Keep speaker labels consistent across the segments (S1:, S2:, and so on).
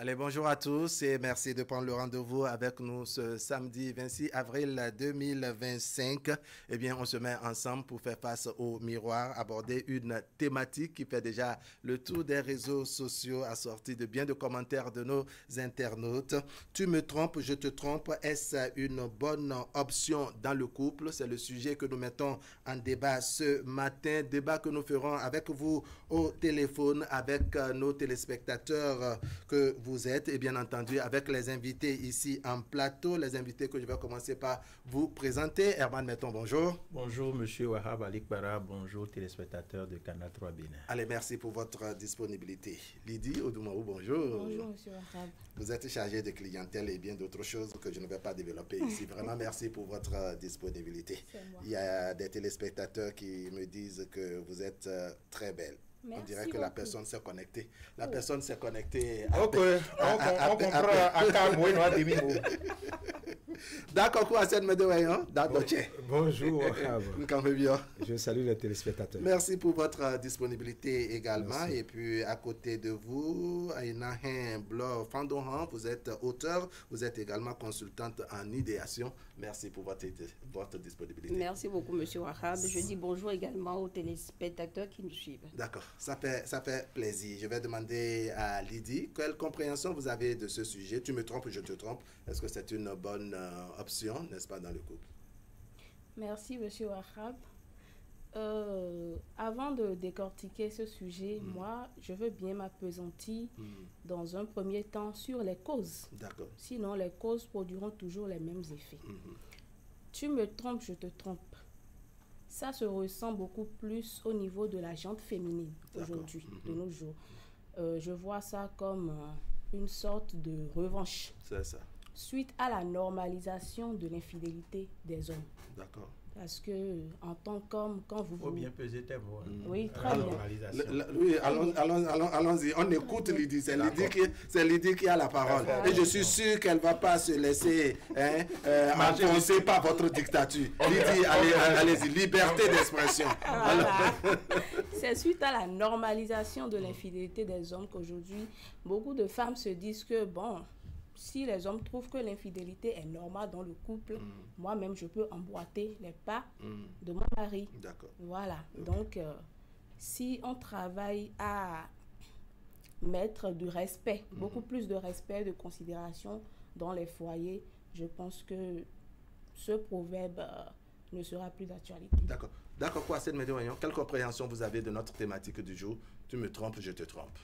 S1: Allez, bonjour à tous et merci de prendre le rendez-vous avec nous ce samedi 26 avril 2025. Eh bien, on se met ensemble pour faire face au miroir, aborder une thématique qui fait déjà le tour des réseaux sociaux, assortie de bien de commentaires de nos internautes. Tu me trompes, je te trompe. Est-ce une bonne option dans le couple? C'est le sujet que nous mettons en débat ce matin. Débat que nous ferons avec vous au téléphone, avec nos téléspectateurs que vous êtes et bien entendu avec les invités ici en plateau, les invités que je vais commencer par vous présenter. Herman Metton, bonjour.
S2: Bonjour Monsieur Wahab Alikbara, bonjour téléspectateurs de Canal 3 Bénin.
S1: Allez, merci pour votre disponibilité. Lydie Oudoumaou, bonjour.
S3: Bonjour Monsieur Wahab.
S1: Vous êtes chargé de clientèle et bien d'autres choses que je ne vais pas développer ici. Vraiment merci pour votre disponibilité. Il y a des téléspectateurs qui me disent que vous êtes très belle.
S3: Merci
S1: on dirait que
S3: beaucoup.
S1: la personne s'est connectée. La personne s'est connectée.
S2: On comprend à Kamoué.
S1: D'accord, quoi, c'est
S2: Bonjour.
S1: Je
S2: salue les téléspectateurs.
S1: Merci pour votre disponibilité également. Merci. Et puis, à côté de vous, Aina Blor Fandohan, vous êtes auteur, vous êtes également consultante en idéation. Merci pour votre disponibilité.
S3: Merci beaucoup, Monsieur Wahab. Je dis bonjour également aux téléspectateurs qui nous suivent.
S1: D'accord, ça fait plaisir. Je vais demander à Lydie, quelle compréhension vous avez de ce sujet? Tu me trompes, je te trompe. Est-ce que c'est une bonne option, n'est-ce pas, dans le couple?
S3: Merci, Monsieur Wahab. Avant de décortiquer ce sujet, moi, je veux bien m'appesantir dans un premier temps sur les causes.
S1: D'accord.
S3: Sinon, les causes produiront toujours les mêmes effets. Tu me trompes, je te trompe. Ça se ressent beaucoup plus au niveau de la gente féminine aujourd'hui, de nos jours. Je vois ça comme une sorte de revanche.
S1: C'est ça.
S3: Suite à la normalisation de l'infidélité des hommes.
S1: D'accord.
S3: Parce que, en tant qu'homme, quand vous...
S2: Il faut bien peser tes mots.
S3: Oui, très bien.
S1: Oui, allons-y. On écoute Lydie. C'est Lydie qui a la parole. Et je suis sûr qu'elle ne va pas se laisser enfoncer par votre dictature. Lydie, allez-y. Liberté d'expression.
S3: Voilà. C'est suite à la normalisation de l'infidélité des hommes qu'aujourd'hui, beaucoup de femmes se disent que, bon... Si les hommes trouvent que l'infidélité est normale dans le couple, moi-même, je peux emboîter les pas de mon mari.
S1: D'accord.
S3: Voilà. Okay. Donc, si on travaille à mettre du respect, beaucoup plus de respect, de considération dans les foyers, je pense que ce proverbe ne sera plus d'actualité.
S1: D'accord. D'accord, quoi, c'est de Médéoignon. Quelle compréhension vous avez de notre thématique du jour? Tu me trompes, je te trompe.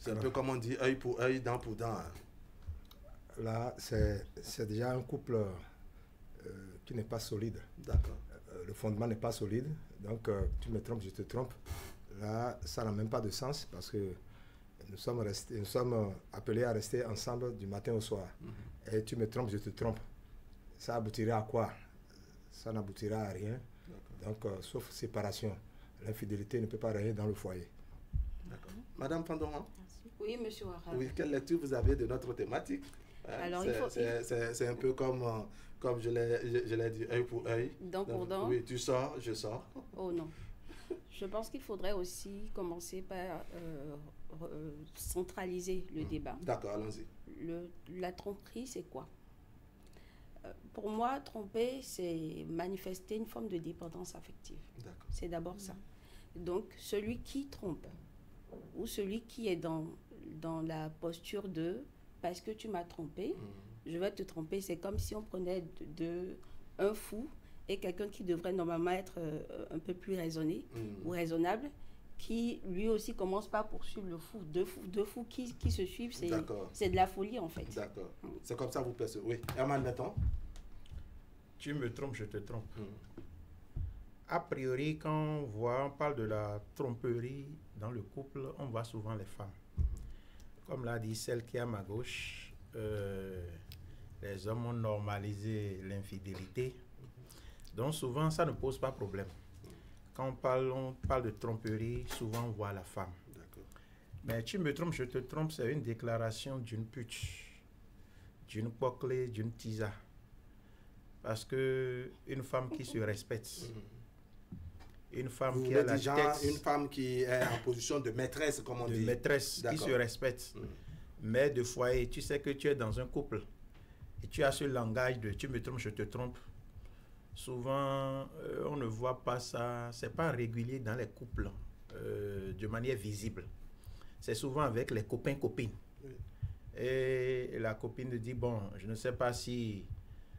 S1: C'est un peu comme on dit œil pour œil, dent pour dent.
S4: Là, c'est déjà un couple qui n'est pas solide.
S1: D'accord.
S4: Le fondement n'est pas solide. Donc, tu me trompes, je te trompe. Là, ça n'a même pas de sens parce que nous sommes appelés à rester ensemble du matin au soir. Et tu me trompes, je te trompe. Ça aboutira à quoi? Ça n'aboutira à rien. Donc, sauf séparation. L'infidélité ne peut pas régner dans le foyer.
S1: D'accord. Madame Fandohan?
S3: Oui, Monsieur Wahab.
S1: Oui, quelle lecture vous avez de notre thématique?
S3: Alors,
S1: c'est un peu comme je l'ai dit, œil pour œil.
S3: Dent pour dent.
S1: Oui, tu sors, je sors.
S3: Oh non. Je pense qu'il faudrait aussi commencer par centraliser le débat.
S1: D'accord, allons-y.
S3: La tromperie, c'est quoi? Pour moi, tromper, c'est manifester une forme de dépendance affective.
S1: D'accord.
S3: C'est d'abord ça. Donc, celui qui trompe, ou celui qui est dans la posture de « parce que tu m'as trompé, je vais te tromper », c'est comme si on prenait un fou et quelqu'un qui devrait normalement être un peu plus raisonné ou raisonnable, qui lui aussi commence par poursuivre le fou. Deux fous qui se suivent, c'est de la folie en fait.
S1: D'accord. C'est comme ça vous percevez. Oui. Herman Metton?
S2: Tu me trompes, je te trompe. A priori, quand on parle de la tromperie dans le couple, on voit souvent les femmes. Comme l'a dit celle qui est à ma gauche, les hommes ont normalisé l'infidélité. Donc souvent, ça ne pose pas problème. Quand on parle de tromperie, souvent on voit la femme. Mais tu me trompes, je te trompe, c'est une déclaration d'une pute, d'une poclée, d'une tisa. Parce que une femme qui se respecte, Une femme
S1: Vous
S2: qui a
S1: voulez
S2: la
S1: dire
S2: tête
S1: une femme qui est en position de maîtresse, comme on
S2: de
S1: dit.
S2: maîtresse, qui
S1: D'accord.
S2: se respecte. Mère de foyer, tu sais que tu es dans un couple et tu as ce langage de tu me trompes, je te trompe. Souvent, on ne voit pas ça, c'est pas régulier dans les couples de manière visible. C'est souvent avec les copains-copines.
S1: Oui.
S2: Et la copine dit, bon, je ne sais pas si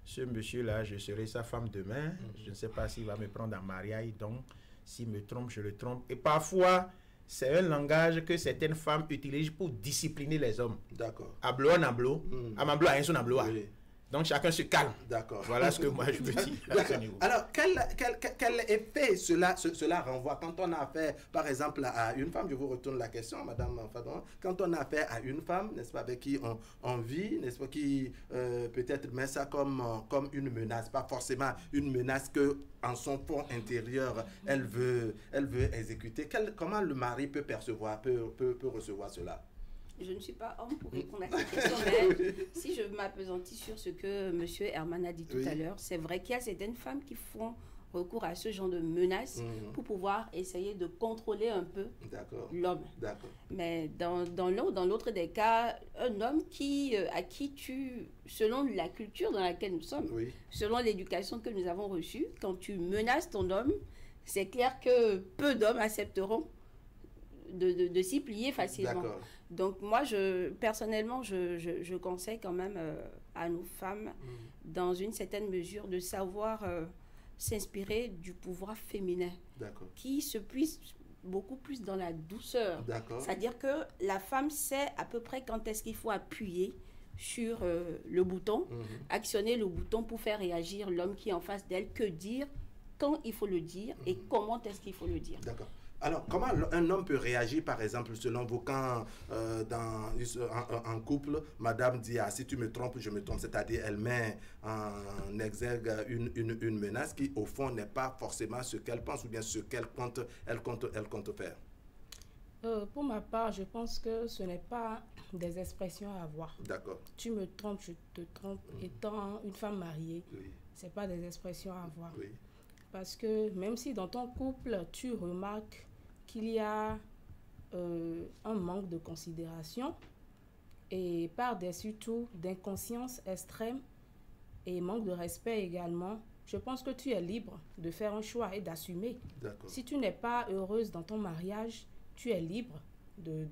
S2: ce monsieur-là, je serai sa femme demain, je ne sais pas s'il va me prendre en mariage, donc s'il me trompe, je le trompe. Et parfois, c'est un langage que certaines femmes utilisent pour discipliner les hommes.
S1: D'accord.
S2: Ablo en ablo, amablo a un son ablo.
S1: Oui.
S2: Donc chacun se calme.
S1: D'accord.
S2: Voilà ce que moi je me dis à ce niveau.
S1: Alors, quel effet cela renvoie quand on a affaire, par exemple, à une femme? Je vous retourne la question, Madame Fadon. Quand on a affaire à une femme, n'est-ce pas, avec qui on vit, n'est-ce pas, qui peut-être met ça comme une menace, pas forcément une menace que en son fond intérieur, elle veut exécuter. Comment le mari peut percevoir, peut recevoir cela?
S3: Je ne suis pas homme pour répondre à cette question, mais si je m'appesantis sur ce que M. Herman a dit tout à l'heure, c'est vrai qu'il y a certaines femmes qui font recours à ce genre de menaces pour pouvoir essayer de contrôler un peu l'homme. Mais dans l'un ou dans l'autre des cas, un homme à qui tu, selon la culture dans laquelle nous sommes, selon l'éducation que nous avons reçue, quand tu menaces ton homme, c'est clair que peu d'hommes accepteront de s'y plier facilement. Donc moi, personnellement, je conseille quand même à nos femmes, dans une certaine mesure, de savoir s'inspirer du pouvoir féminin, qui se puise beaucoup plus dans la douceur. C'est-à-dire que la femme sait à peu près quand est-ce qu'il faut appuyer sur le bouton, actionner le bouton pour faire réagir l'homme qui est en face d'elle, que dire, quand il faut le dire et comment est-ce qu'il faut le dire.
S1: D'accord. Alors, comment un homme peut réagir, par exemple, selon vous, quand dans un couple, madame dit, ah, si tu me trompes, je me trompe, c'est-à-dire elle met en exergue une menace qui, au fond, n'est pas forcément ce qu'elle pense ou bien ce qu'elle compte faire.
S5: Pour ma part, je pense que ce n'est pas des expressions à avoir.
S1: D'accord.
S5: Tu me trompes, je te trompe. Étant une femme mariée, ce n'est pas des expressions à avoir. Parce que même si dans ton couple, tu remarques qu'il y a un manque de considération et par-dessus tout d'inconscience extrême et manque de respect également, je pense que tu es libre de faire un choix et d'assumer. Si tu n'es pas heureuse dans ton mariage, tu es libre de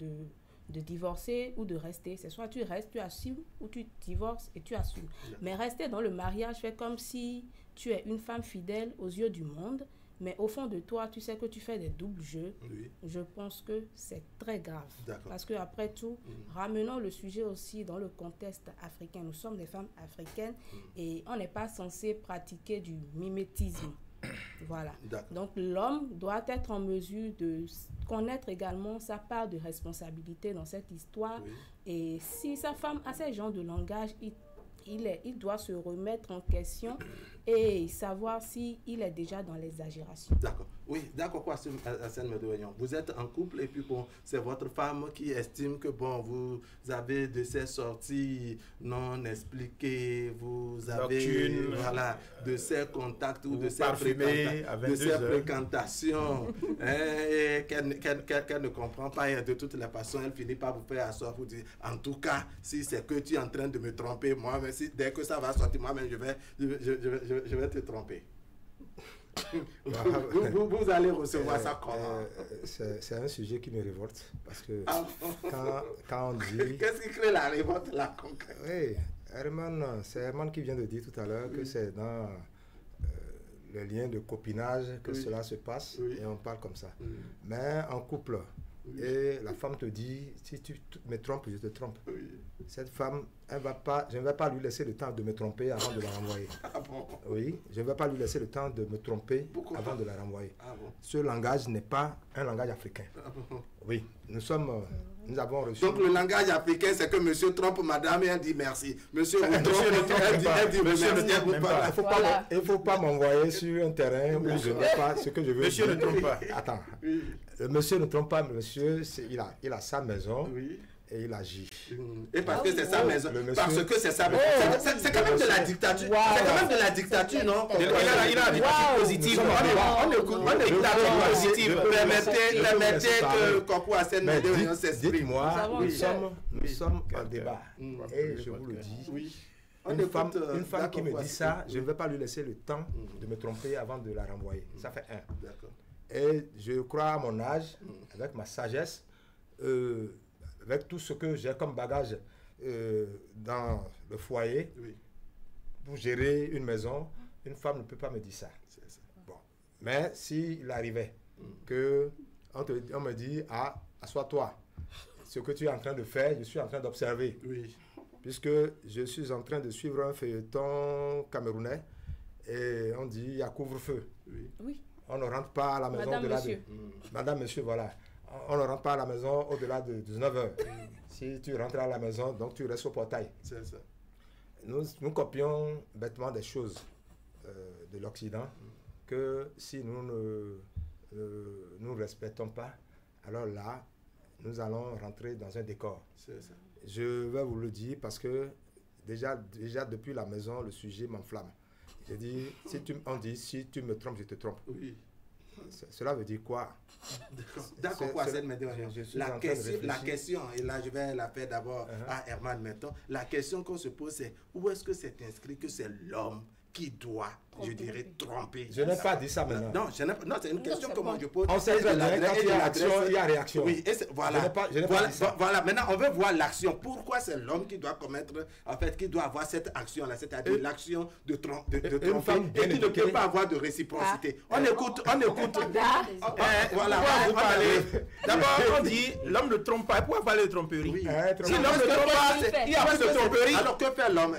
S5: divorcer ou de rester. C'est soit tu restes, tu assumes, ou tu divorces et tu assumes. Mais rester dans le mariage fait comme si tu es une femme fidèle aux yeux du monde, mais au fond de toi, tu sais que tu fais des doubles jeux. Je pense que c'est très grave. Parce que après tout, ramenons le sujet aussi dans le contexte africain. Nous sommes des femmes africaines et on n'est pas censé pratiquer du mimétisme. Voilà. Donc l'homme doit être en mesure de connaître également sa part de responsabilité dans cette histoire. Et si sa femme a ce genre de langage, il doit se remettre en question et savoir s'il est déjà dans l'exagération.
S1: D'accord. Oui, d'accord, quoi, Hassan Medoignan. Vous êtes en couple et puis bon, c'est votre femme qui estime que bon, vous avez de ces sorties non expliquées, vous avez de ces contacts ou de ces fréquentations qu'elle ne comprend pas et de toutes les façons, elle finit par vous faire asseoir pour dire, en tout cas, si c'est que tu es en train de me tromper, moi, mais si dès que ça va sortir, moi-même, je vais te tromper. vous allez recevoir ça comment?
S4: C'est un sujet qui me révolte parce que quand on dit...
S1: Qu'est-ce qui crée la révolte là concrètement?
S4: Oui, c'est Herman qui vient de dire tout à l'heure que c'est dans le lien de copinage que cela se passe et on parle comme ça. Mais en couple, et la femme te dit, si tu me trompes, je te trompe. Cette femme, je ne vais pas lui laisser le temps de me tromper avant de la renvoyer. Oui, je ne vais pas lui laisser le temps de me tromper avant de la renvoyer. Ce langage n'est pas un langage africain. Oui, nous avons reçu...
S1: Donc le langage africain, c'est que monsieur trompe madame et elle dit merci. Monsieur ne trompe, elle dit merci.
S4: Il ne faut pas m'envoyer sur un terrain où je n'ai pas ce que je veux.
S2: Monsieur ne trompe pas.
S4: Attends. Monsieur ne trompe pas, monsieur, il a sa maison et il agit.
S1: Et parce que c'est sa maison. Parce que c'est sa maison. C'est quand même de la dictature.
S5: Wow.
S1: C'est quand même de la dictature, non?
S2: Il a la dictature positive.
S1: On écoute la dictature positive. Permettez que Kokou Hassen Médéo s'exprime.
S4: Dites-moi, nous sommes en débat. Et je vous le dis. Une femme qui me dit ça, je ne vais pas lui laisser le temps de me tromper avant de la renvoyer. Ça fait un. Et je crois à mon âge, avec ma sagesse, avec tout ce que j'ai comme bagage dans le foyer, pour gérer une maison, une femme ne peut pas me dire ça. Bon. Mais s'il arrivait qu'on me dit, assois-toi, ce que tu es en train de faire, je suis en train d'observer. Puisque je suis en train de suivre un feuilleton camerounais et on dit il y a couvre-feu. On ne rentre pas à la maison au-delà de... Madame, monsieur, voilà. On ne rentre pas à la maison au-delà de 19h. Si tu rentres à la maison, donc tu restes au portail. C'est ça. Nous copions bêtement des choses de l'Occident que si nous ne respectons pas, alors là, nous allons rentrer dans un décor. C'est ça. Je vais vous le dire parce que déjà depuis la maison, le sujet m'enflamme. J'ai dit, on dit, si tu me trompes, je te trompe. Cela veut dire quoi?
S1: D'accord, la question, et là je vais la faire d'abord à Herman maintenant. La question qu'on se pose, c'est où est-ce que c'est inscrit que c'est l'homme qui doit, je dirais, tromper?
S4: Je n'ai pas dit ça maintenant.
S1: Non, c'est une question que moi je pose.
S4: On sait que quand il y a action, il y a réaction.
S1: Oui, et voilà.
S4: Je n'ai pas dit ça.
S1: Voilà, maintenant on veut voir l'action. Pourquoi c'est l'homme qui doit commettre, en fait, qui doit avoir cette action-là, c'est-à-dire l'action de tromper, et qui ne peut pas avoir de réciprocité. On écoute. Voilà,
S2: vous parlez. D'abord, on dit l'homme ne trompe pas. Pourquoi parler de tromperie? Si l'homme ne trompe pas, il y a plus de tromperie.
S1: Alors que fait l'homme?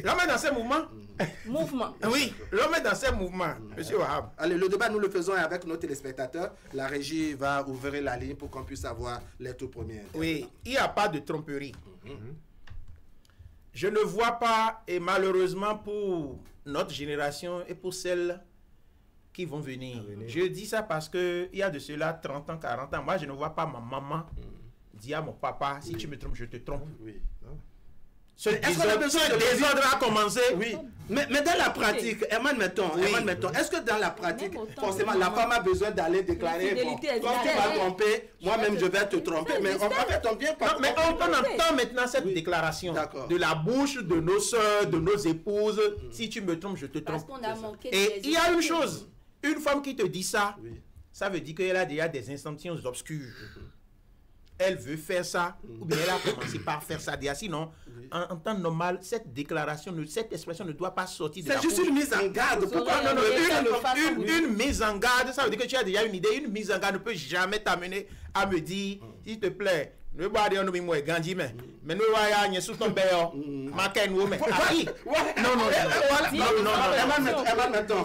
S2: L'homme est dans ses mouvements. Oui, l'homme est dans ses mouvements, monsieur Wahab.
S1: Allez, le débat, nous le faisons avec nos téléspectateurs. La régie va ouvrir la ligne pour qu'on puisse avoir les tout premiers.
S2: Oui, il n'y a pas de tromperie. Je ne vois pas, et malheureusement pour notre génération et pour celles qui vont venir. Je dis ça parce qu'il y a de cela 30 ans, 40 ans. Moi, je ne vois pas ma maman dire à mon papa, si tu me trompes, je te trompe. Ce désordre a commencé.
S1: Oui. Mais dans la pratique, Herman, mettons, est-ce que dans la pratique, forcément, la femme a besoin d'aller déclarer, bon, quand tu vas tromper, moi-même je vais te tromper. Mais on
S2: entend maintenant cette déclaration de la bouche de nos soeurs, de nos épouses. Si tu me trompes, je te trompe. Et il y a une chose, une femme qui te dit ça, ça veut dire qu'elle a déjà des intentions obscures. Elle veut faire ça, ou bien elle a commencé par faire ça déjà. Sinon, en temps normal, cette déclaration, cette expression ne doit pas sortir de la bouche.
S1: C'est juste une mise en garde. Pourquoi
S2: une mise en garde, ça veut dire que tu as déjà une idée. Une mise en garde ne peut jamais t'amener à me dire, s'il te plaît, ne pas dire nous moi Gandhi mais nous voyons sous ton béo maken wo mais non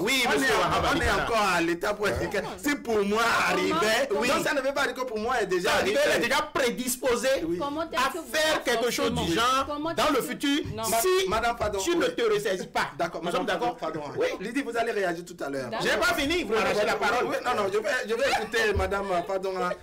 S2: oui
S1: on est encore à l'état politique. Si pour moi arrivait, donc ça ne veut pas dire que pour moi est déjà arrivé,
S2: elle est déjà prédisposée à faire quelque chose du genre dans le futur si tu ne te ressaisis pas.
S1: D'accord,
S2: nous sommes d'accord.
S1: Oui, Lydie, vous allez réagir tout à l'heure.
S2: J'ai pas fini, vous arrachez la parole.
S1: Oui, non, je vais écouter madame Fadonga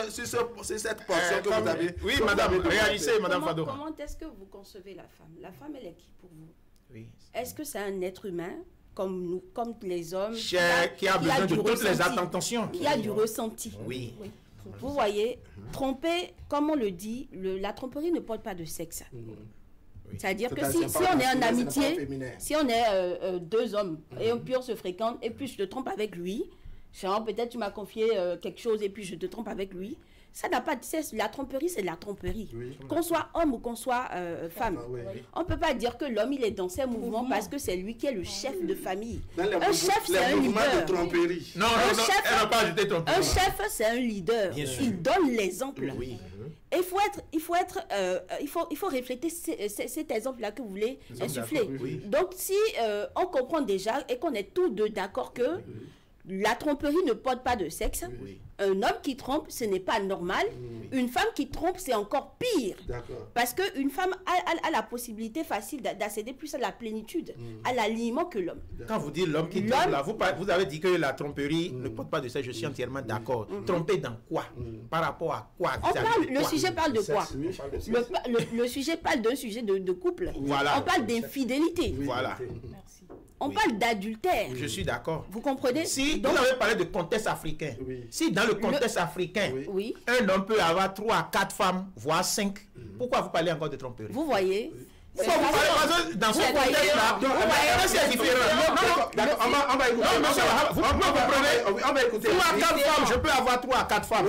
S1: sur cette portion que vous avez.
S2: Oui, madame, réagissez, madame Fadonga.
S3: Comment est-ce que vous concevez la femme? La femme, elle est qui pour vous?
S2: Oui.
S3: Est-ce que c'est un être humain comme nous, comme les hommes,
S2: qui a besoin de toutes les attentions,
S3: qui a du ressenti?
S2: Oui.
S3: Vous voyez, tromper, comme on le dit, la tromperie ne porte pas de sexe. C'est-à-dire que si on est en amitié, si on est deux hommes et puis on se fréquente et puis je te trompe avec lui, peut-être tu m'as confié quelque chose et puis je te trompe avec lui, ça n'a pas de cesse. La tromperie, c'est la tromperie. Qu'on soit homme ou qu'on soit femme. On ne peut pas dire que l'homme, il est dans ses mouvements parce que c'est lui qui est le chef de famille. Un chef, c'est un leader.
S2: Non, elle n'a pas ajouté tromperie.
S3: Un chef, c'est un leader. Il donne l'exemple. Et il faut refléter cet exemple-là que vous voulez insuffler. Donc, si on comprend déjà et qu'on est tous deux d'accord que La tromperie ne porte pas de sexe.
S1: Oui.
S3: Un homme qui trompe, ce n'est pas normal. Une femme qui trompe, c'est encore pire. Parce qu'une femme a la possibilité facile d'accéder plus à la plénitude, à l'aliment que l'homme.
S2: Quand vous dites l'homme qui trompe, là, vous avez dit que la tromperie ne porte pas de sexe. Je suis entièrement d'accord. Tromper dans quoi? Par rapport à quoi?
S3: Le sujet parle de quoi? Le sujet parle d'un sujet de couple.
S2: Voilà.
S3: On parle d'infidélité.
S2: Voilà.
S5: Merci.
S3: On parle d'adultère.
S2: Je suis d'accord.
S3: Vous comprenez?
S2: Si
S3: Donc,
S2: vous avez parlé de contexte africain, si dans le contexte africain,
S3: oui.
S2: un homme peut avoir 3 à 4 femmes, voire 5, pourquoi vous parlez encore de tromperie?
S3: Vous voyez?
S2: Pourquoi vous parlez parce que dans ce contexte-là, c'est différent.
S1: D'accord, on va écouter.
S2: On va écouter. 3 à 4 femmes, je peux avoir 3 à 4 femmes.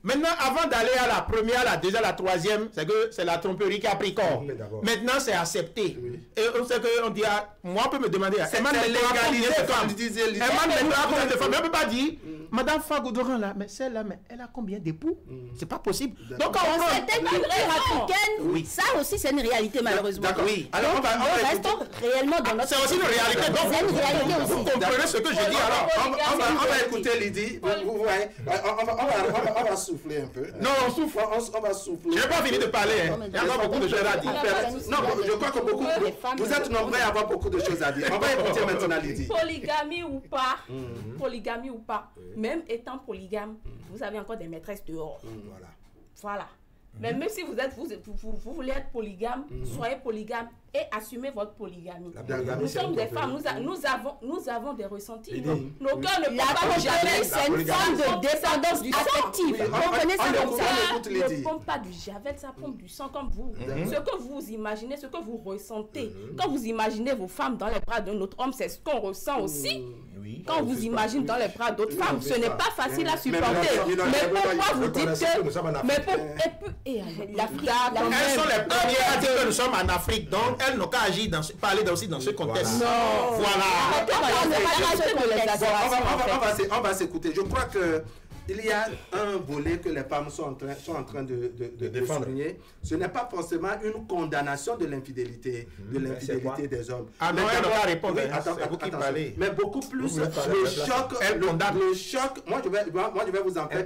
S2: Maintenant, avant d'aller à la première, la deuxième, la troisième, c'est que c'est la tromperie qui a pris corps. Maintenant, c'est accepté. Et on sait qu'on dit, moi, on peut me demander,
S1: c'est légalisé, comme disait
S2: combien de femmes? On ne peut pas dire, Madame Fagoudoran, là, mais celle-là, mais elle a combien d'époux? C'est pas possible. Donc, quand on
S3: dans certaines cultures africaines, ça aussi, c'est une réalité, malheureusement.
S2: D'accord, oui.
S3: Alors, nous restons réellement dans notre...
S2: C'est aussi une réalité. Donc,
S3: c'est une réalité aussi.
S2: Vous comprenez ce que je dis alors?
S1: On va écouter Lydie. Vous voyez, on va souffler un peu.
S2: Non, on souffle.
S1: On va souffler.
S2: Je n'ai pas fini de parler. Il y a encore beaucoup de choses à dire.
S1: Non, je crois que beaucoup. Vous êtes nombreux à avoir beaucoup de choses à dire. On va écouter maintenant Lydie.
S5: Polygamie ou pas, polygamie ou pas, même étant polygame, vous avez encore des maîtresses dehors. Voilà. Mais même si vous voulez être polygame, soyez polygame et assumez votre polygamie. Nous sommes des femmes, nous avons des ressentis. Nos cœurs ne pompent jamais.
S3: C'est une forme de dépendance affective. Vous connaissez ça comme ça?
S5: Ça ne pompe pas du javel, ça pompe du sang comme vous. Ce que vous imaginez, ce que vous ressentez. Quand vous imaginez vos femmes dans les bras d'un autre homme, c'est ce qu'on ressent aussi. Quand vous imaginez dans les bras d'autres femmes, ce n'est pas facile à supporter. Mais pourquoi vous dites que... Mais l'Afrique...
S2: Elles sont les premières à dire que nous sommes en Afrique, donc elles n'ont qu'à agir, parler aussi dans ce contexte.
S3: Non.
S2: Voilà.
S1: On va s'écouter. Je crois que il y a un volet que les femmes sont en train de souligner. Ce n'est pas forcément une condamnation de l'infidélité, des hommes.
S2: Ah non, elle n'a pas répondu.
S1: C'est vous qui parlez. Mais beaucoup plus le choc. Moi, je vais vous en faire.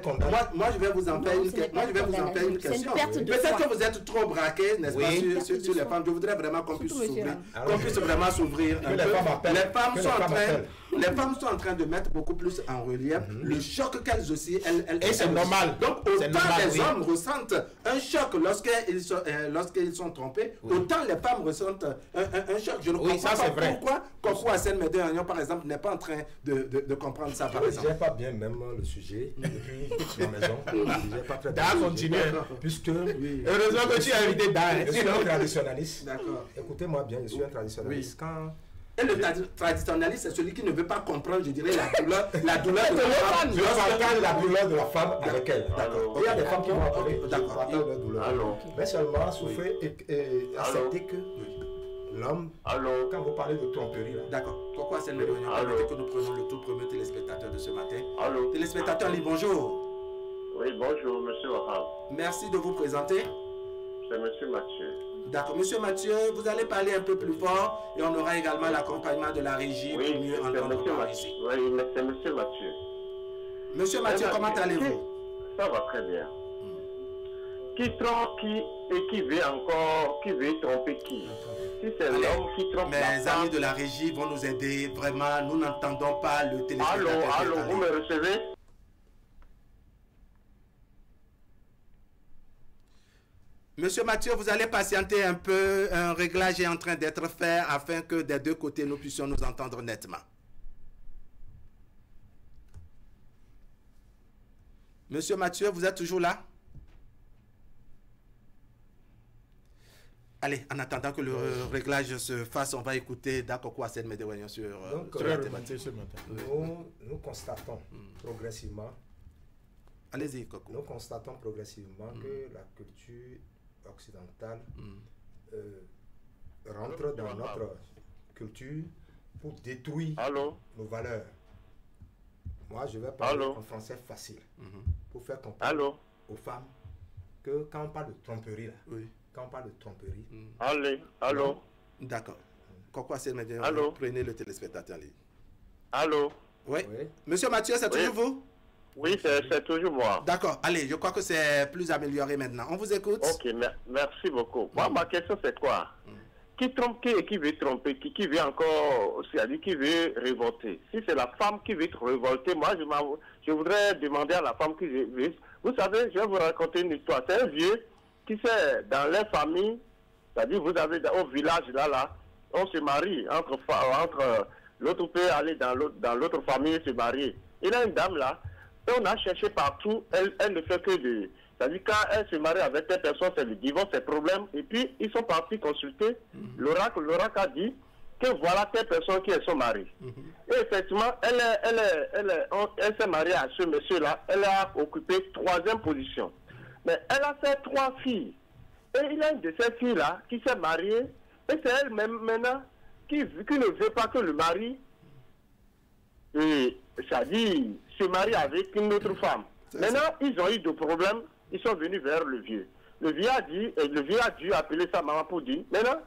S1: Moi, je vais vous en faire une question. Peut-être que vous êtes trop braqués, n'est-ce pas, sur les femmes. Je voudrais vraiment qu'on puisse vraiment s'ouvrir un peu. Les femmes sont en train de mettre beaucoup plus en relief le choc qu'elles aussi.
S2: Et c'est normal.
S1: Donc, autant les hommes ressentent un choc lorsqu'ils sont trompés, autant les femmes ressentent un choc. Je ne comprends pas pourquoi Kofou Hassen Médéagnon, par exemple, n'est pas en train de comprendre ça, par exemple.
S4: Je n'ai pas bien même le sujet depuis ma maison.
S2: Continue.
S4: Puisque...
S2: Heureusement que tu as invité Dan.
S4: Je suis un traditionnaliste. Écoutez-moi bien, je suis un traditionnaliste.
S1: Et le traditionnaliste, c'est celui qui ne veut pas comprendre, je dirais, la douleur de la femme.
S4: Je parle la douleur de la femme avec elle. D'accord. Il y a des femmes qui vont appeler leur douleur. Mais seulement souffrir et accepter que l'homme, quand vous parlez de tromperie,
S1: d'accord. Pourquoi c'est le permettez que nous prenons le tout premier téléspectateur de ce matin. Téléspectateur, bonjour.
S6: Oui, bonjour, monsieur Wahab.
S1: Merci de vous présenter.
S6: C'est monsieur Mathieu.
S1: D'accord. Monsieur Mathieu, vous allez parler un peu plus fort et on aura également l'accompagnement de la régie pour mieux entendre parler ici.
S6: Oui, mais c'est monsieur Mathieu.
S1: Monsieur Mathieu, comment allez-vous?
S6: Ça va très bien. Qui trompe qui veut tromper qui? Si c'est l'homme qui trompe la femme...
S1: Mes amis de la régie vont nous aider. Vraiment, nous n'entendons pas le téléspectateur.
S6: Allô, vous me recevez?
S1: Monsieur Mathieu, vous allez patienter un peu. Un réglage est en train d'être fait afin que des deux côtés, nous puissions nous entendre nettement. Monsieur Mathieu, vous êtes toujours là? Allez, en attendant que le réglage se fasse, on va écouter Dakoko Hassen Médéagnon sur la thématique ce matin.
S4: Nous constatons progressivement...
S1: Allez-y, Coco.
S4: Nous constatons progressivement que la culture occidentale rentre dans notre culture pour détruire nos valeurs. Moi, je vais parler en français facile pour faire comprendre aux femmes que quand on parle de tromperie, quand on parle de tromperie...
S1: D'accord. Pourquoi c'est maintenant? Prenez le téléspectateur en ligne. Oui. Monsieur Mathieu, c'est toujours vous?
S6: Oui, c'est toujours moi.
S1: D'accord. Allez, je crois que c'est plus amélioré maintenant. On vous écoute.
S6: Ok, merci beaucoup. Moi, ma question, c'est quoi? Qui trompe qui et qui veut tromper, qui veut encore, c'est-à-dire qui veut révolter. Si c'est la femme qui veut révolter, moi, je voudrais demander à la femme qui veut. Vous savez, je vais vous raconter une histoire. C'est un vieux qui sait, dans les familles, c'est-à-dire vous avez au village là, on se marie entre l'autre peut aller dans l'autre famille et se marier. Il a une dame là, et on a cherché partout, elle ne fait que de... C'est-à-dire quand elle se marie avec telle personne, c'est le divorce, c'est le problème. Et puis ils sont partis consulter l'oracle. L'oracle a dit que voilà telle personne qui est son mari. Et effectivement, elle s'est mariée à ce monsieur-là, elle a occupé 3e position. Mais elle a fait 3 filles. Et il a une de ces filles-là qui s'est mariée, et c'est elle-même maintenant qui ne veut pas que le mari, c'est-à-dire se marie avec une autre femme. Maintenant, ils ont eu des problèmes, ils sont venus vers le vieux. Le vieux a dû appeler sa maman pour dire, maintenant,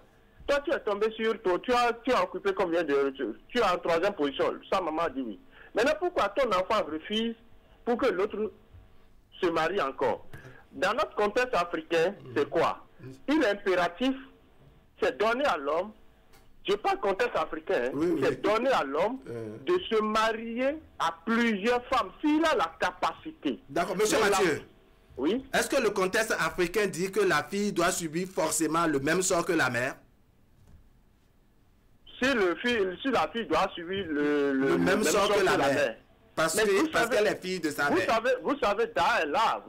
S6: toi tu es tombé sur toi, tu as occupé combien de... Tu es en 3e position. Sa maman a dit oui. Maintenant, pourquoi ton enfant refuse pour que l'autre se marie encore? Dans notre contexte africain, c'est quoi? Il est impératif, c'est donner à l'homme, je parle contexte africain, c'est donner à l'homme de se marier à plusieurs femmes, s'il a la capacité.
S1: D'accord, monsieur Mathieu.
S6: Oui.
S1: Est-ce que le contexte africain dit que la fille doit subir forcément le même sort que la mère?
S6: Si la fille doit subir le
S1: même sort que la mère. Parce qu'elle est fille de sa mère.
S6: Vous savez, là,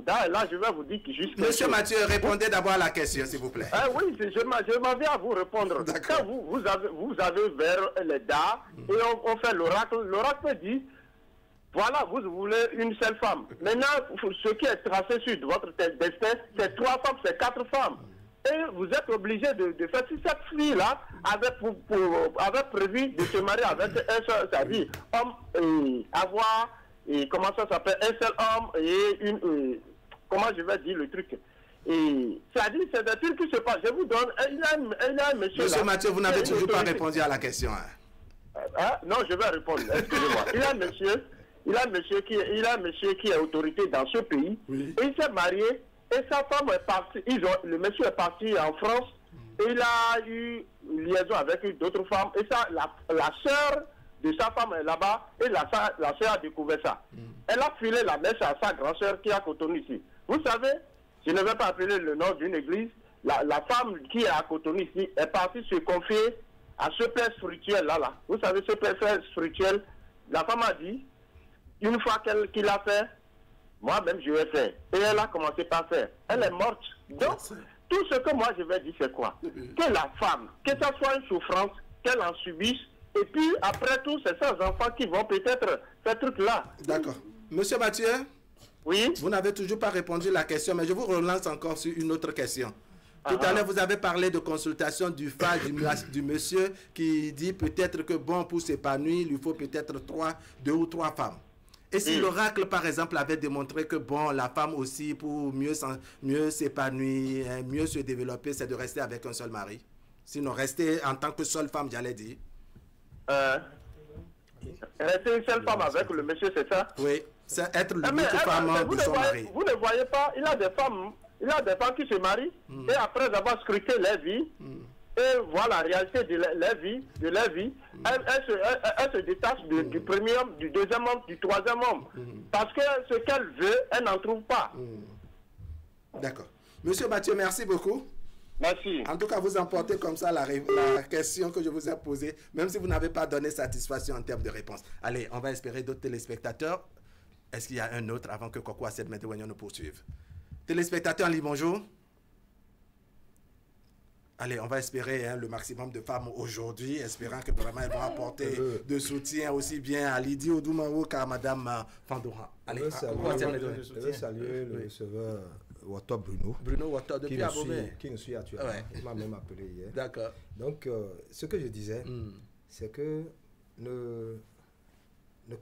S6: je vais vous dire que jusqu'à...
S1: Monsieur Mathieu, répondez d'abord à la question, s'il vous plaît.
S6: Oui, je m'en viens à vous répondre. Quand vous avez vers les DA et on fait l'oracle, l'oracle dit, voilà, vous voulez une seule femme. Maintenant, ce qui est tracé sur votre destin, c'est 3 femmes, c'est 4 femmes. Et vous êtes obligé de faire. Si cette fille-là avait prévu de se marier avec un seul, c'est-à-dire homme, et avoir, et comment ça s'appelle, un seul homme et une... comment je vais dire le truc? Et c'est-à-dire, c'est des trucs qui se passent. Je vous donne, il a un monsieur.
S1: Monsieur Mathieu, vous n'avez toujours pas répondu à la question.
S6: Non, je vais répondre. Excusez-moi. Il a un monsieur qui est autorité dans ce pays. Oui. Et il s'est marié. Et sa femme est partie, le monsieur est parti en France et il a eu une liaison avec d'autres femmes. Et ça, la sœur de sa femme est là-bas et la sœur a découvert ça. Elle a filé la messe à sa grand-sœur qui est à Cotonou ici. Vous savez, je ne vais pas appeler le nom d'une église, la femme qui est à Cotonou ici est partie se confier à ce père spirituel là. Vous savez, ce père spirituel, la femme a dit, une fois qu'il a fait, moi-même, je vais faire. Et elle a commencé par faire. Elle est morte. Donc, tout ce que moi, je vais dire, c'est quoi? Que la femme, que ça soit une souffrance, qu'elle en subisse, et puis, après tout, c'est ces enfants qui vont peut-être faire ce truc-là.
S1: D'accord. Monsieur Mathieu?
S6: Oui?
S1: Vous n'avez toujours pas répondu à la question, mais je vous relance encore sur une autre question. Tout à l'heure, vous avez parlé de consultation du phare du monsieur qui dit peut-être que, bon, pour s'épanouir, il lui faut peut-être 2 ou 3 femmes. Et si l'oracle, par exemple, avait démontré que, bon, la femme aussi, pour mieux s'épanouir, mieux se développer, c'est de rester avec un seul mari. Sinon, rester en tant que seule femme, j'allais dire.
S6: Rester une seule femme avec le monsieur, c'est ça?
S1: Oui, c'est être l'unique femme de son mari.
S6: Vous ne voyez pas, il a des femmes qui se marient, et après avoir scruté leur vie, et voir la réalité de leur vie, elle se détache du premier homme, du deuxième homme, du troisième homme. Parce que ce qu'elle veut, elle n'en trouve pas.
S1: D'accord. Monsieur Mathieu, merci beaucoup.
S6: Merci.
S1: En tout cas, vous emportez comme ça la question que je vous ai posée, même si vous n'avez pas donné satisfaction en termes de réponse. Allez, on va espérer d'autres téléspectateurs. Est-ce qu'il y a un autre avant que Koko Asset Medewagnon nous poursuive? Téléspectateurs en ligne, bonjour. Allez, on va espérer le maximum de femmes aujourd'hui, espérant que vraiment elles vont apporter de soutien aussi bien à Lydie Odoumao qu'à Madame Fandora. Allez,
S4: je veux saluer le receveur Wato Bruno.
S1: Bruno Wato, depuis Abomey.
S4: Qui nous suit actuellement. Ouais. Il m'a même appelé hier.
S1: D'accord.
S4: Donc, ce que je disais, c'est que ne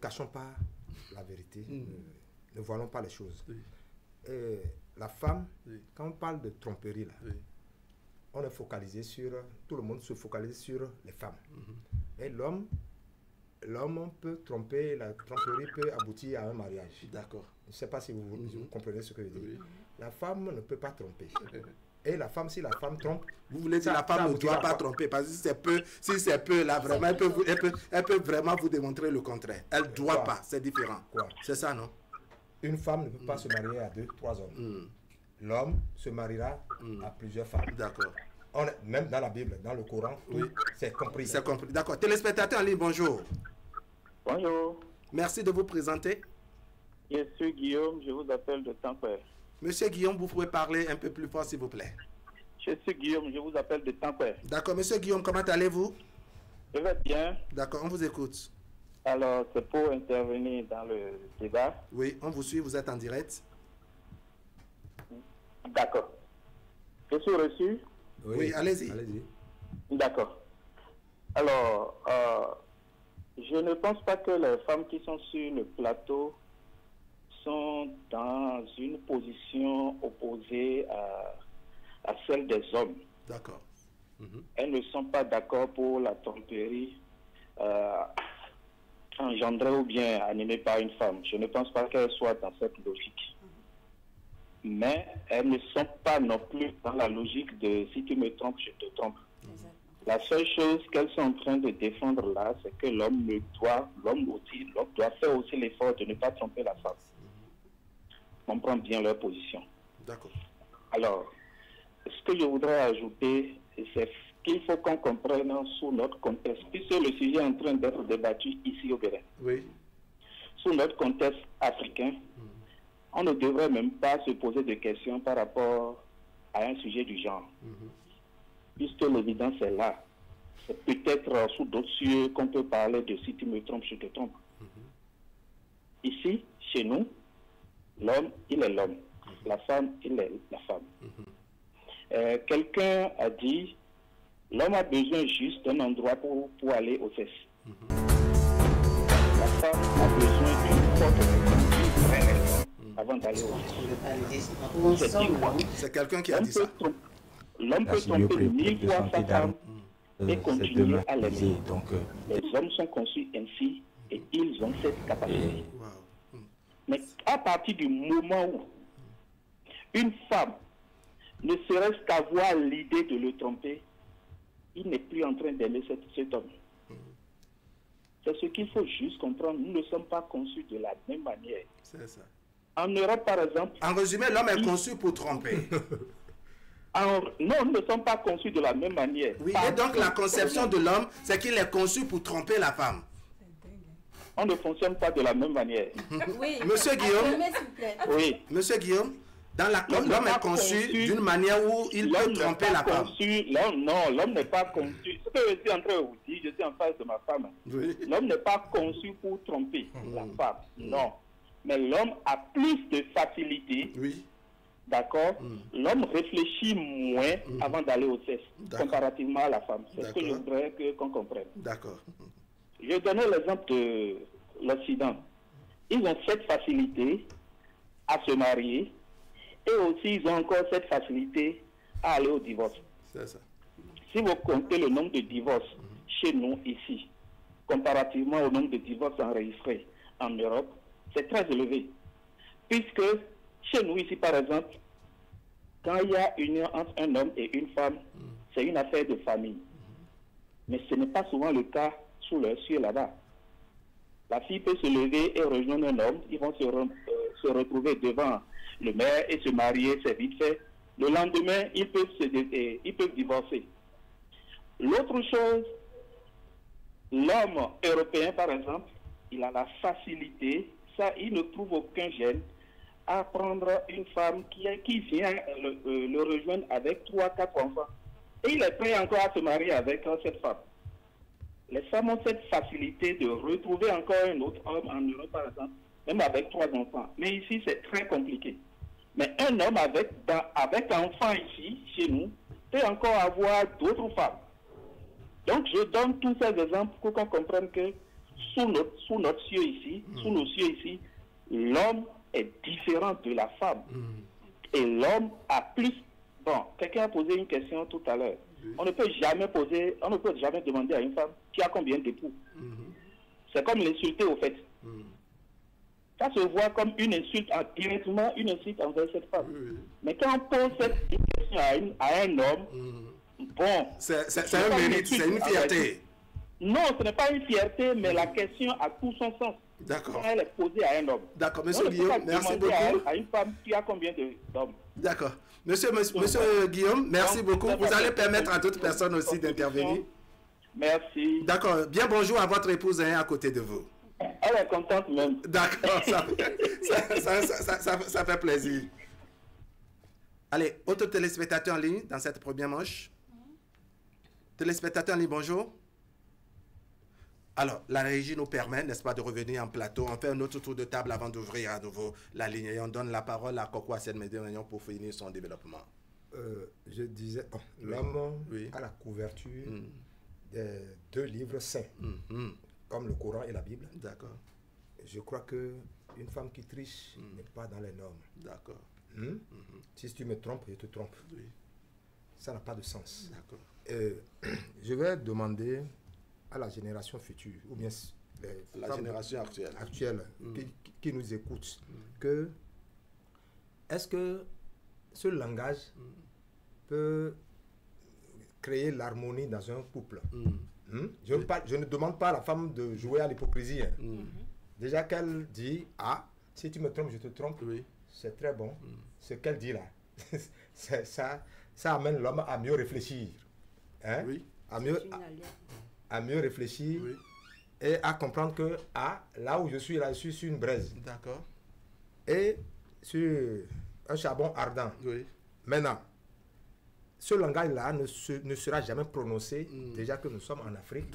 S4: cachons pas la vérité, ne voilons pas les choses. Oui. Et la femme, quand on parle de tromperie, là, on est focalisé sur, tout le monde se focalise sur les femmes. Et l'homme, l'homme peut tromper, la tromperie peut aboutir à un mariage.
S1: D'accord.
S4: Je ne sais pas si vous comprenez ce que je dis.
S1: Oui.
S4: La femme ne peut pas tromper. Et la femme, si la femme trompe,
S1: Vous voulez dire la femme ne doit pas tromper, parce que si c'est peu, là, vraiment, elle peut vraiment vous démontrer le contraire. Elle ne doit pas, c'est différent. C'est ça, non?
S4: Une femme ne peut pas se marier à 2, 3 hommes. L'homme se mariera à plusieurs femmes.
S1: D'accord.
S4: Même dans la Bible, dans le Coran, c'est compris.
S1: C'est compris. D'accord. Téléspectateurs en ligne, bonjour.
S6: Bonjour.
S1: Merci de vous présenter.
S6: Je suis Guillaume, je vous appelle de Tampere.
S1: Monsieur Guillaume, vous pouvez parler un peu plus fort, s'il vous plaît.
S6: Je suis Guillaume, je vous appelle de Tampere.
S1: D'accord. Monsieur Guillaume, comment allez-vous?
S6: Je vais bien.
S1: D'accord, on vous écoute.
S6: Alors, c'est pour intervenir dans le débat.
S1: Oui, on vous suit, vous êtes en direct.
S6: D'accord. Je suis reçu?
S1: Oui, allez-y.
S6: D'accord. Alors, je ne pense pas que les femmes qui sont sur le plateau sont dans une position opposée à celle des hommes.
S1: D'accord.
S6: Elles ne sont pas d'accord pour la tromperie engendrée ou bien animée par une femme. Je ne pense pas qu'elles soient dans cette logique. Mais elles ne sont pas non plus dans la logique de si tu me trompes, je te trompe. La seule chose qu'elles sont en train de défendre là, c'est que l'homme doit faire aussi l'effort de ne pas tromper la femme. On comprend bien leur position.
S1: D'accord.
S6: Alors, ce que je voudrais ajouter, c'est qu'il faut qu'on comprenne sous notre contexte, puisque le sujet est en train d'être débattu ici au Bénin.
S1: Oui.
S6: Sous notre contexte africain, on ne devrait même pas se poser de questions par rapport à un sujet du genre. Puisque l'évidence est là. C'est peut-être sous d'autres cieux qu'on peut parler de si tu me trompes, je te trompe. Ici, chez nous, l'homme, il est l'homme. La femme, il est la femme. Quelqu'un a dit, l'homme a besoin juste d'un endroit pour aller aux fesses. La femme a besoin d'une porte avant d'aller aux fesses.
S1: C'est quelqu'un qui a dit ça.
S6: L'homme peut tromper 1000 fois sa femme et continuer à l'aimer. Les hommes sont conçus ainsi et ils ont cette capacité. Mais à partir du moment où une femme ne serait-ce qu'avoir l'idée de le tromper, il n'est plus en train d'aimer cet homme. C'est ce qu'il faut juste comprendre. Nous ne sommes pas conçus de la même manière.
S1: C'est ça.
S6: En Europe, par exemple...
S1: En résumé, l'homme est conçu pour tromper.
S6: Non, nous ne sommes pas conçus de la même manière.
S1: Oui, et donc la conception de l'homme, c'est qu'il est conçu pour tromper la femme.
S6: On ne fonctionne pas de la même manière.
S3: Oui.
S1: Monsieur Guillaume,
S6: oui.
S1: Monsieur Guillaume, l'homme est conçu d'une manière où il peut tromper la femme.
S6: L'homme n'est pas conçu. Ce que je suis en train de vous dire, je suis en face de ma femme.
S1: Oui.
S6: L'homme n'est pas conçu pour tromper la femme. Non. Mais l'homme a plus de facilité.
S1: Oui.
S6: D'accord. L'homme réfléchit moins avant d'aller au sexe, comparativement à la femme. C'est ce que je voudrais qu'on comprenne.
S1: D'accord.
S6: Je donnais l'exemple de l'Occident. Ils ont cette facilité à se marier et aussi ils ont encore cette facilité à aller au divorce.
S1: C'est ça.
S6: Si vous comptez le nombre de divorces chez nous ici, comparativement au nombre de divorces enregistrés en Europe, c'est très élevé. Puisque chez nous ici, par exemple, quand il y a union entre un homme et une femme, c'est une affaire de famille. Mais ce n'est pas souvent le cas sous leur cieux là-bas. La fille peut se lever et rejoindre un homme, ils vont se retrouver devant le maire et se marier, c'est vite fait. Le lendemain, ils peuvent divorcer. L'autre chose, l'homme européen, par exemple, il a la facilité, ça, il ne trouve aucun gêne à prendre une femme qui vient le rejoindre avec 3-4 enfants. Et il est prêt encore à se marier avec cette femme. Les femmes ont cette facilité de retrouver encore un autre homme en Europe, par exemple, même avec 3 enfants. Mais ici, c'est très compliqué. Mais un homme avec enfants ici, chez nous, peut encore avoir d'autres femmes. Donc, je donne tous ces exemples pour qu'on comprenne que sous notre cieux ici, sous nos cieux ici, l'homme est différent de la femme. Et l'homme a plus... Bon, quelqu'un a posé une question tout à l'heure. On ne peut jamais demander à une femme qui a combien d'époux. C'est comme l'insulter au fait. Ça se voit comme une insulte, directement une insulte envers cette femme. Mais quand on pose cette question à un homme, bon...
S1: C'est un mérite, c'est une fierté.
S6: Non, ce n'est pas une fierté, mais la question a tout son sens.
S1: D'accord.
S6: Quand elle est posée à un homme.
S1: D'accord, monsieur Guillaume, merci beaucoup.
S6: À une femme qui a combien d'hommes?
S1: D'accord. Monsieur Guillaume, merci beaucoup. Vous allez permettre à d'autres personnes aussi d'intervenir.
S6: Merci.
S1: D'accord. Bien bonjour à votre épouse à côté de vous.
S6: Elle est contente même.
S1: D'accord, ça fait plaisir. Allez, autre téléspectateur en ligne dans cette première manche. Téléspectateur en ligne, bonjour. Alors, la régie nous permet, n'est-ce pas, de revenir en plateau. On fait un autre tour de table avant d'ouvrir à nouveau la ligne. Et on donne la parole à Koko Asset-Médion pour finir son développement.
S4: Je disais, l'homme a la couverture des 2 livres saints, comme le Coran et la Bible.
S1: D'accord.
S4: Je crois qu'une femme qui triche n'est pas dans les normes.
S1: D'accord.
S4: Si tu me trompes, je te trompe.
S1: Oui.
S4: Ça n'a pas de sens.
S1: D'accord.
S4: Je vais demander à la génération future, ou bien
S1: la génération actuelle
S4: qui nous écoute, que est-ce que ce langage peut créer l'harmonie dans un couple? Je ne demande pas à la femme de jouer à l'hypocrisie. Déjà qu'elle dit, si tu me trompes, je te trompe, c'est très bon. Ce qu'elle dit là, ça amène l'homme à mieux réfléchir. À mieux réfléchir et à comprendre que là où je suis sur une braise.
S1: D'accord.
S4: Et sur un charbon ardent. Maintenant, ce langage-là ne sera jamais prononcé, déjà que nous sommes en Afrique.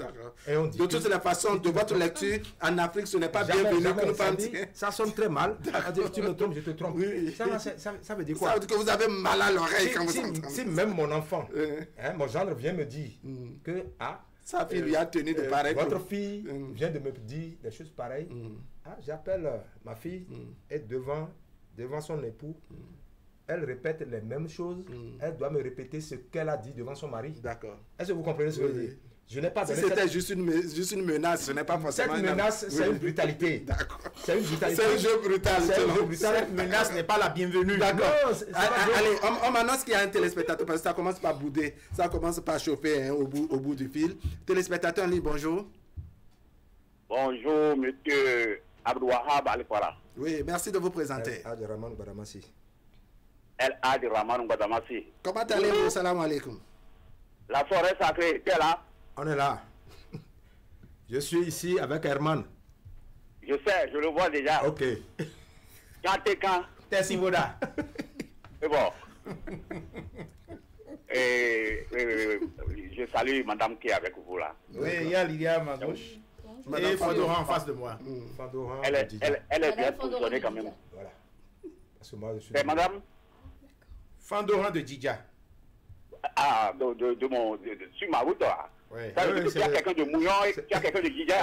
S4: Et on dit
S1: de toutes les façons, de votre lecture, en Afrique, ce n'est pas bienvenu que nous femmes.
S4: Ça sonne très mal. Tu me trompes, je te trompe. Ça veut dire quoi?
S1: Ça veut dire que vous avez mal à l'oreille quand vous entendez.
S4: Si même mon enfant, mon gendre vient me dire que
S1: sa fille lui a tenu de pareil.
S4: Votre fille vient de me dire des choses pareilles. J'appelle ma fille et devant son époux, elle répète les mêmes choses. Elle doit me répéter ce qu'elle a dit devant son mari.
S1: D'accord.
S4: Est-ce que vous comprenez ce que je veux dire? Je n'ai pas
S1: si c'était juste une menace, ce n'est pas forcément
S4: cette menace, c'est une brutalité.
S1: D'accord.
S4: C'est une brutalité.
S1: C'est un jeu brutal.
S2: Cette menace n'est pas la bienvenue.
S1: D'accord. Allez, on m'annonce qu'il y a un téléspectateur parce que ça commence par bouder. Ça commence par chauffer au bout du fil. Téléspectateur en ligne, bonjour.
S6: Bonjour, monsieur Abdouahab Alikwara.
S1: Oui, merci de vous présenter.
S4: El Hadj Rahman Badamasi.
S6: El Hadj Rahman Badamasi.
S1: Comment allez-vous? Salam alaikum.
S6: La forêt sacrée, tu es là?
S4: On est là. Je suis ici avec Herman.
S6: Je sais, je le vois déjà.
S4: Ok.
S6: Quand
S2: t'es Sivoda.
S6: C'est bon. Je salue madame qui est avec vous là.
S2: Oui, il y a Lydia à ma gauche. Et Fandoran en face de moi.
S6: Elle est bien positionnée quand même.
S4: Voilà. Parce que moi, je suis...
S6: C'est madame
S2: Fandoran de Djidja.
S6: Sur ma route.
S2: Ouais.
S6: Il y a quelqu'un de Mouillon et il y a quelqu'un de Djidja.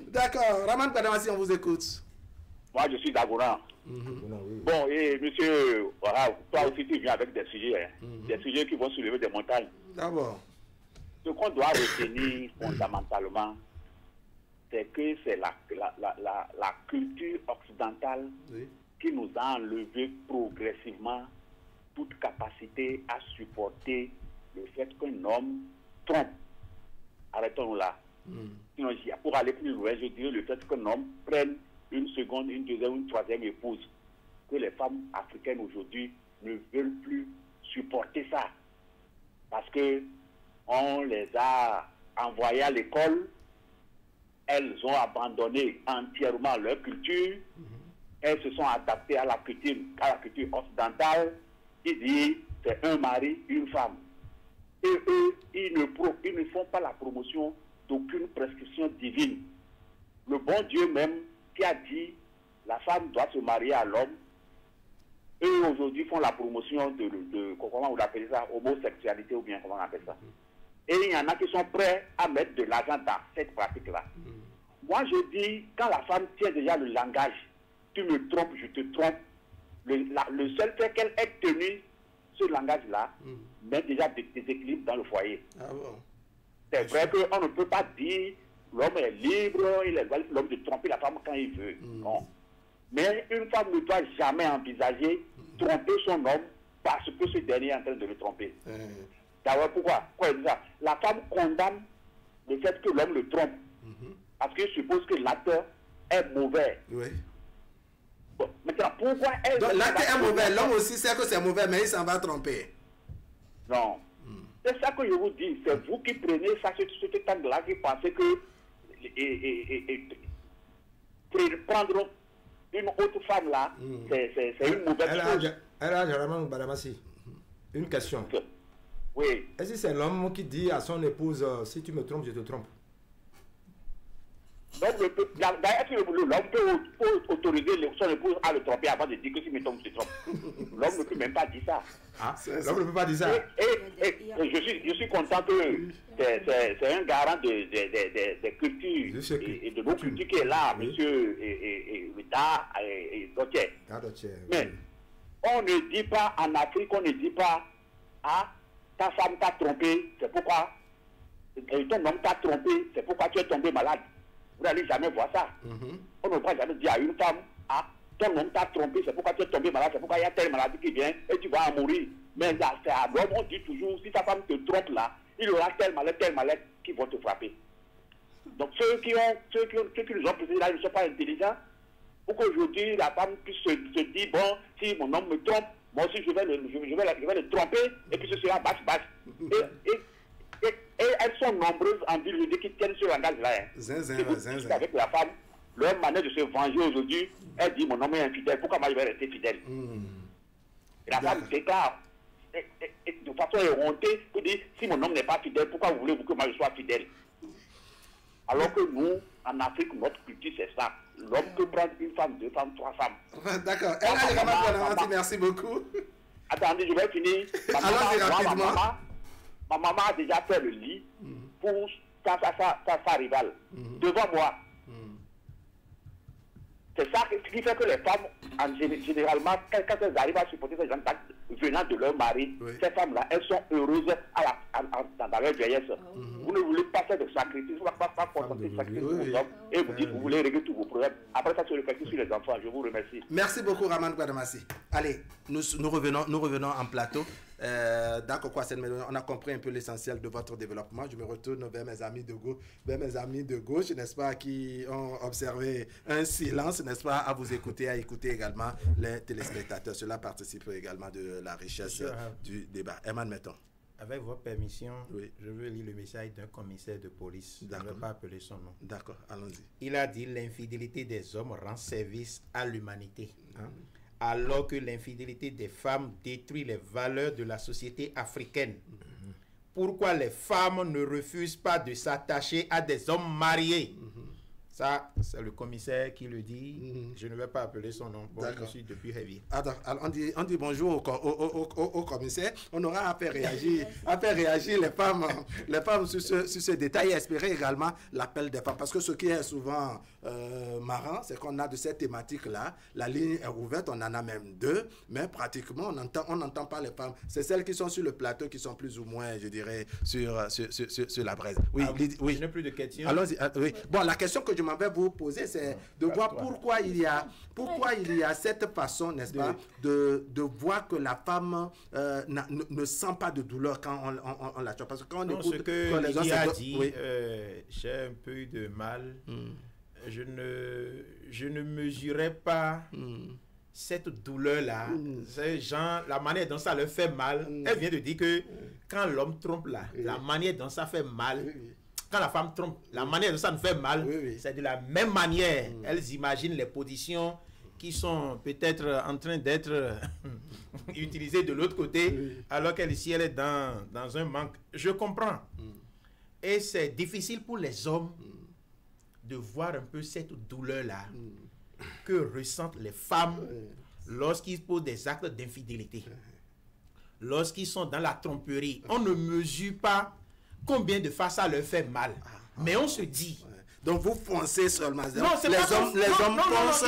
S1: D'accord. Raman Badamasi, on vous écoute.
S6: Moi, je suis d'Agoura. Bon, et monsieur, toi aussi, tu viens avec des sujets. Des sujets qui vont soulever des montagnes.
S1: D'abord.
S6: Ce qu'on doit retenir fondamentalement, c'est que c'est la culture occidentale qui nous a enlevé progressivement toute capacité à supporter le fait qu'un homme trompe. Arrêtons-nous là. Sinon, pour aller plus loin, je dirais le fait qu'un homme prenne une seconde, une deuxième, une troisième épouse. Que les femmes africaines aujourd'hui ne veulent plus supporter ça. Parce que on les a envoyées à l'école, elles ont abandonné entièrement leur culture, elles se sont adaptées à la culture occidentale, qui dit c'est un mari, une femme. Et eux, ils ne font pas la promotion d'aucune prescription divine. Le bon Dieu même qui a dit la femme doit se marier à l'homme, eux aujourd'hui font la promotion de comment on appelle ça, homosexualité ou bien comment on appelle ça. Et il y en a qui sont prêts à mettre de l'argent dans cette pratique-là. Moi je dis, quand la femme tient déjà le langage, tu me trompes, je te trompe, le seul fait qu'elle ait tenu ce langage-là met déjà des déséquilibres dans le foyer.
S1: Ah bon.
S6: C'est vrai qu'on ne peut pas dire
S7: l'homme est libre, il est l'homme de tromper la femme quand il veut. Non. Mais une femme ne doit jamais envisager tromper son homme parce que ce dernier est en train de le tromper. D'abord, pourquoi il dit ça? La femme condamne le fait que l'homme le trompe. Parce qu'il suppose que l'acte est mauvais.
S1: Oui.
S7: Bon, maintenant, pourquoi elle...
S1: Donc l'acte est mauvais, l'homme aussi sait que c'est mauvais, mais il s'en va tromper.
S7: Non. C'est ça que je vous dis. C'est vous qui prenez ça, ce angle-là, qui pensez que prendre une autre femme là, c'est une mauvaise chose.
S4: Une question.
S7: Oui.
S4: Est-ce que c'est l'homme qui dit à son épouse, si tu me trompes, je te trompe?
S7: Donc, l'homme peut autoriser son épouse à le tromper avant de dire que si me trompe, je te trompe. L'homme ne peut même pas dire ça.
S4: Ah, l'homme ne peut pas dire ça.
S7: Et je suis content que c'est un garant des cultures et de nos cultures qui est là, monsieur Wita et Dotier. Mais on ne dit pas en Afrique, on ne dit pas, ah, ta femme t'a trompé, c'est pourquoi ton homme t'a trompé, c'est pourquoi tu es tombé malade. Vous n'allez jamais voir ça. On ne va jamais dire à une femme, ah, ton homme t'a trompé, c'est pourquoi tu es tombé malade, c'est pourquoi il y a telle maladie qui vient et tu vas en mourir. Mais c'est à l'homme, on dit toujours, si ta femme te trompe là, il y aura tel malade qui vont te frapper. Donc ceux qui nous ont précédés là, ils ne sont pas intelligents. Pour qu'aujourd'hui, la femme puisse se dire, bon, si mon homme me trompe, moi aussi je vais le tromper, et puis ce sera basse. Et elles sont nombreuses en ville qui tiennent ce langage-là. Avec la femme, leur manière de se venger aujourd'hui, elle dit mon homme est infidèle, pourquoi moi je vais rester fidèle? Et la femme déclare de façon éhontée pour dire si mon homme n'est pas fidèle, pourquoi voulez-vous que moi je sois fidèle? Alors que nous, en Afrique, notre culture c'est ça. L'homme peut prendre une femme, deux femmes, trois femmes.
S1: D'accord. Merci beaucoup.
S7: Attendez, je vais finir.
S1: Allons-y rapidement.
S7: Ma maman a déjà fait le lit pour sa rivale, devant moi. C'est ça qui fait que les femmes, généralement, quand elles arrivent à supporter ces gens venant de leur mari, ces femmes-là, elles sont heureuses dans leur vieillesse. Vous ne voulez pas faire de sacrifice, vous ne voulez pas consentir de sacrifice pour vos hommes, et vous dites que vous voulez régler tous vos problèmes. Après ça, se réfléchit sur les enfants. Je vous remercie.
S1: Merci beaucoup, Raman Gouadamassi. Allez, nous revenons en plateau. D'accord, on a compris un peu l'essentiel de votre développement. Je me retourne vers mes amis de gauche, n'est-ce pas, qui ont observé un silence, n'est-ce pas, à vous écouter, à écouter également les téléspectateurs. Cela participe également de la richesse du débat. Eman Meton.
S2: Avec votre permission, je veux lire le message d'un commissaire de police. Je ne vais pas appeler son nom.
S1: D'accord, allons-y.
S2: Il a dit l'infidélité des hommes rend service à l'humanité. Alors que l'infidélité des femmes détruit les valeurs de la société africaine. Pourquoi les femmes ne refusent pas de s'attacher à des hommes mariés? Ça, c'est le commissaire qui le dit. Je ne vais pas appeler son nom. Bon, je suis depuis Réville.
S1: On dit bonjour au commissaire. On aura à faire réagir les femmes sur ce détail et espérer également l'appel des femmes. Parce que ce qui est souvent marrant, c'est qu'on a de cette thématique-là. La ligne est ouverte, on en a même deux, mais pratiquement, on n'entend pas les femmes. C'est celles qui sont sur le plateau qui sont plus ou moins, je dirais, sur la braise. Oui, oui.
S2: Je n'ai plus de questions.
S1: Allons-y. Oui. Bon, la question que je m'en vais vous poser, c'est de voir pourquoi il y a cette façon, n'est-ce pas, de voir que la femme ne sent pas de douleur quand on la chope. Parce que quand on écoute...
S2: Ce que Lydie a dit, j'ai un peu eu de mal. Je ne mesurais pas cette douleur-là. Ces gens, la manière dont ça leur fait mal, elle vient de dire que quand l'homme trompe là, la manière dont ça fait mal... Quand la femme trompe, la manière dont ça nous fait mal, c'est de la même manière. Elles imaginent les positions qui sont peut-être en train d'être utilisées de l'autre côté, alors qu'elle ici, elle est dans un manque. Je comprends. Et c'est difficile pour les hommes de voir un peu cette douleur-là que ressentent les femmes lorsqu'ils posent des actes d'infidélité. Lorsqu'ils sont dans la tromperie, on ne mesure pas combien de fois ça leur fait mal. Mais on se dit...
S1: Donc vous foncez seulement.
S2: Non,
S1: les hommes foncent.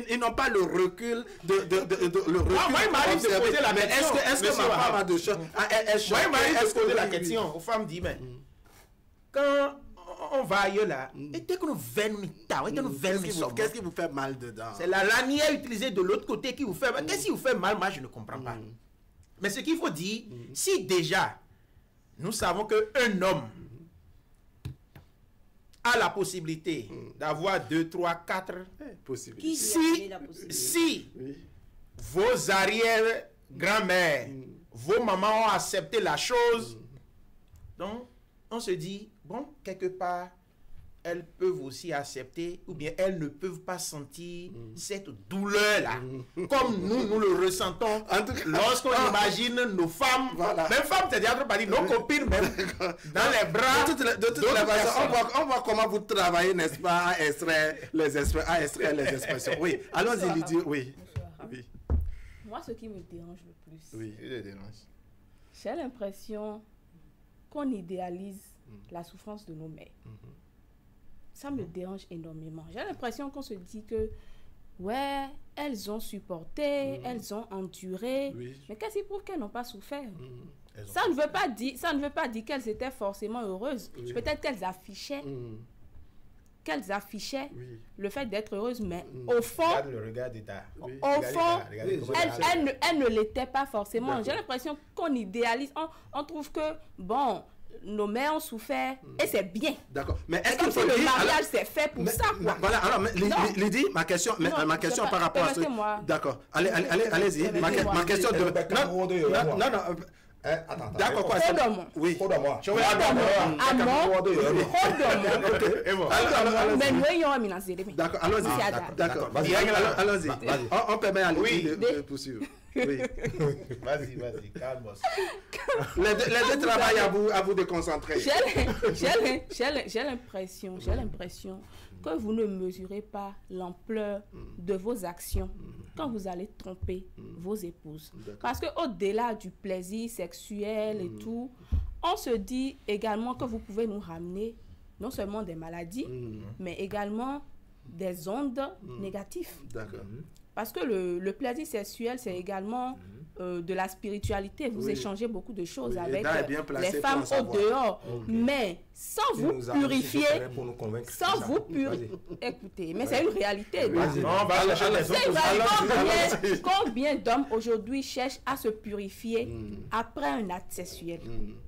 S1: Ils n'ont pas le recul
S2: moi, il m'arrive de poser la question.
S1: Est-ce que ma femme a de choses?
S2: Moi, il m'arrive de poser la question aux femmes. Dit, mais quand on va ailleurs là. Et dès que nous venons,
S1: qu'est-ce qui vous fait mal dedans?
S2: C'est la lanière utilisée de l'autre côté qui vous fait mal. Qu'est-ce qui vous fait mal? Moi, je ne comprends pas. Mais ce qu'il faut dire, si déjà, nous savons qu'un homme a la possibilité d'avoir 2, 3, 4 possibilités. Si vos arrière-grand-mères, vos mamans ont accepté la chose, donc on se dit, bon, quelque part, elles peuvent aussi accepter, ou bien elles ne peuvent pas sentir cette douleur-là, comme nous le ressentons lorsqu'on imagine nos femmes, même femmes, c'est-à-dire nos copines, même dans les bras.
S1: De toute façon, on voit comment vous travaillez, n'est-ce pas, à extraire les expressions. Oui, allons-y, Lydie, oui.
S5: Moi, ce qui me dérange le plus,
S1: oui,
S5: j'ai l'impression qu'on idéalise la souffrance de nos mères. Ça me dérange énormément. J'ai l'impression qu'on se dit que, ouais, elles ont supporté, elles ont enduré, mais qu'est-ce qui prouve qu'elles n'ont pas souffert? Ça ne veut pas dire qu'elles étaient forcément heureuses. Peut-être qu'elles affichaient, le fait d'être heureuses, mais au fond, elles ne l'étaient pas forcément. J'ai l'impression qu'on idéalise, on trouve que, bon, nos mères ont souffert et c'est bien.
S1: D'accord. Mais est-ce
S5: que le mariage c'est fait pour ça, quoi?
S1: Voilà, alors, Lydie, ma question par rapport à ce... D'accord. Allez-y. Ma question de... Non. D'accord, quoi? Oui. D'accord, allons-y. On permet à Lydie de poursuivre. Oui.
S2: Vas-y, calme.
S1: Les deux travaillent à vous de concentrer.
S5: J'ai l'impression que vous ne mesurez pas l'ampleur de vos actions quand vous allez tromper vos épouses. Parce qu'au-delà du plaisir sexuel et tout, on se dit également que vous pouvez nous ramener non seulement des maladies, mais également des ondes négatives.
S1: D'accord.
S5: Parce que le plaisir sexuel, c'est également de la spiritualité. Vous échangez beaucoup de choses avec les femmes au dehors. Mais sans vous purifier, écoutez, mais c'est une réalité. Combien d'hommes aujourd'hui cherchent à se purifier après un acte sexuel?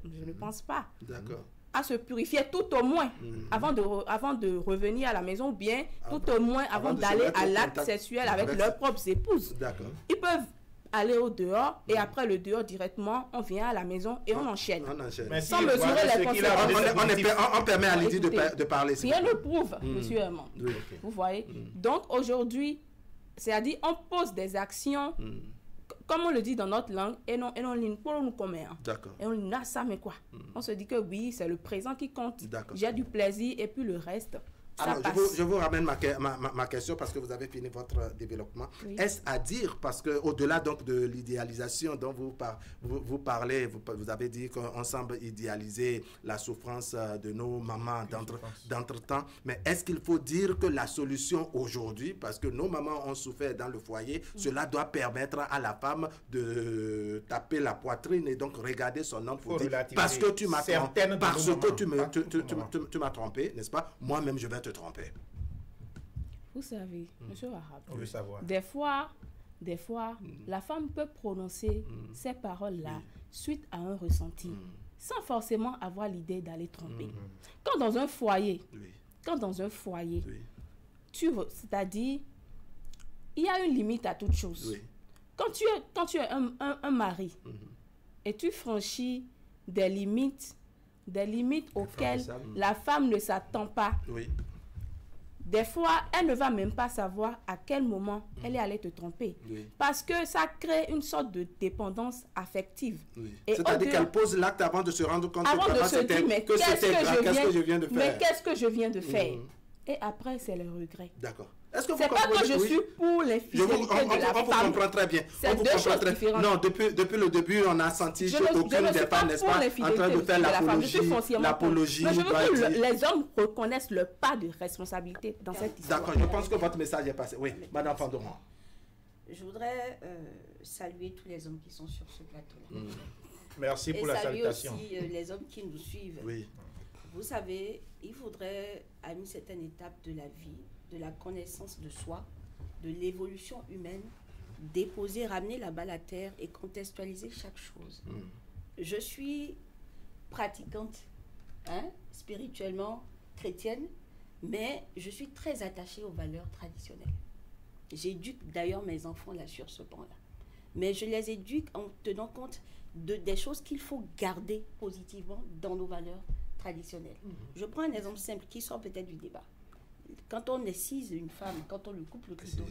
S5: Je ne pense pas.
S1: D'accord.
S5: À se purifier tout au moins avant de revenir à la maison, ou bien tout au moins avant d'aller à l'acte sexuel avec leurs propres épouses. Ils peuvent aller au dehors et après le dehors directement, on vient à la maison et on enchaîne. Sans mesurer les conséquences.
S1: On permet à Lydie de parler.
S5: Rien ne prouve, monsieur Herman. Vous voyez? Donc aujourd'hui, c'est-à-dire on pose des actions comme on le dit dans notre langue, et non pour nous commun.
S1: D'accord.
S5: Et on dit, ça, mais quoi? On se dit que oui, c'est le présent qui compte. J'ai du plaisir et puis le reste,
S1: alors, je vous ramène ma question parce que vous avez fini votre développement. Oui. Est-ce à dire, parce qu'au-delà donc de l'idéalisation dont vous parlez, vous avez dit qu'on semble idéaliser la souffrance de nos mamans d'entre-temps, mais est-ce qu'il faut dire que la solution aujourd'hui, parce que nos mamans ont souffert dans le foyer, cela doit permettre à la femme de taper la poitrine et donc regarder son homme pour dire, parce que tu m'as trompé, n'est-ce pas? Moi-même, je vais te tromper.
S5: Vous savez, monsieur Wahab,
S2: on veut savoir.
S5: Des fois, la femme peut prononcer ces paroles-là suite à un ressenti, sans forcément avoir l'idée d'aller tromper. Quand dans un foyer, c'est-à-dire, il y a une limite à toute chose. Oui. Quand tu es un mari et tu franchis des limites auxquelles la femme ne s'attend pas.
S1: Oui.
S5: Des fois, elle ne va même pas savoir à quel moment elle est allée te tromper. Oui. Parce que ça crée une sorte de dépendance affective.
S1: Oui. C'est-à-dire qu'elle pose l'acte avant de se rendre compte
S5: mais qu'est-ce que je viens de faire? Mais qu'est-ce que je viens de faire? Et après, c'est le regret.
S1: D'accord.
S5: C'est pas que je suis pour les fidélités de la femme.
S1: On vous comprend très bien.
S5: C'est deux choses différentes.
S1: Non, depuis le début, on a senti qu'aucune des femmes, n'est-ce pas, en train de faire l'apologie.
S5: Mais je veux que les hommes reconnaissent le pas de responsabilité dans cette histoire.
S1: D'accord, je pense que votre message est passé. Oui, Madame Fandoran.
S3: Je voudrais saluer tous les hommes qui sont sur ce plateau.
S2: Merci pour la salutation.
S3: Et saluer aussi les hommes qui nous suivent.
S1: Oui.
S3: Vous savez, il faudrait, à une certaine étape de la vie, de la connaissance de soi, de l'évolution humaine, déposer, ramener la balle à terre et contextualiser chaque chose. Je suis pratiquante, spirituellement chrétienne, mais je suis très attachée aux valeurs traditionnelles. J'éduque d'ailleurs mes enfants là sur ce point-là. Mais je les éduque en tenant compte des choses qu'il faut garder positivement dans nos valeurs traditionnelles. Je prends un exemple simple qui sort peut-être du débat. Quand on excise une femme, quand on lui coupe le clito,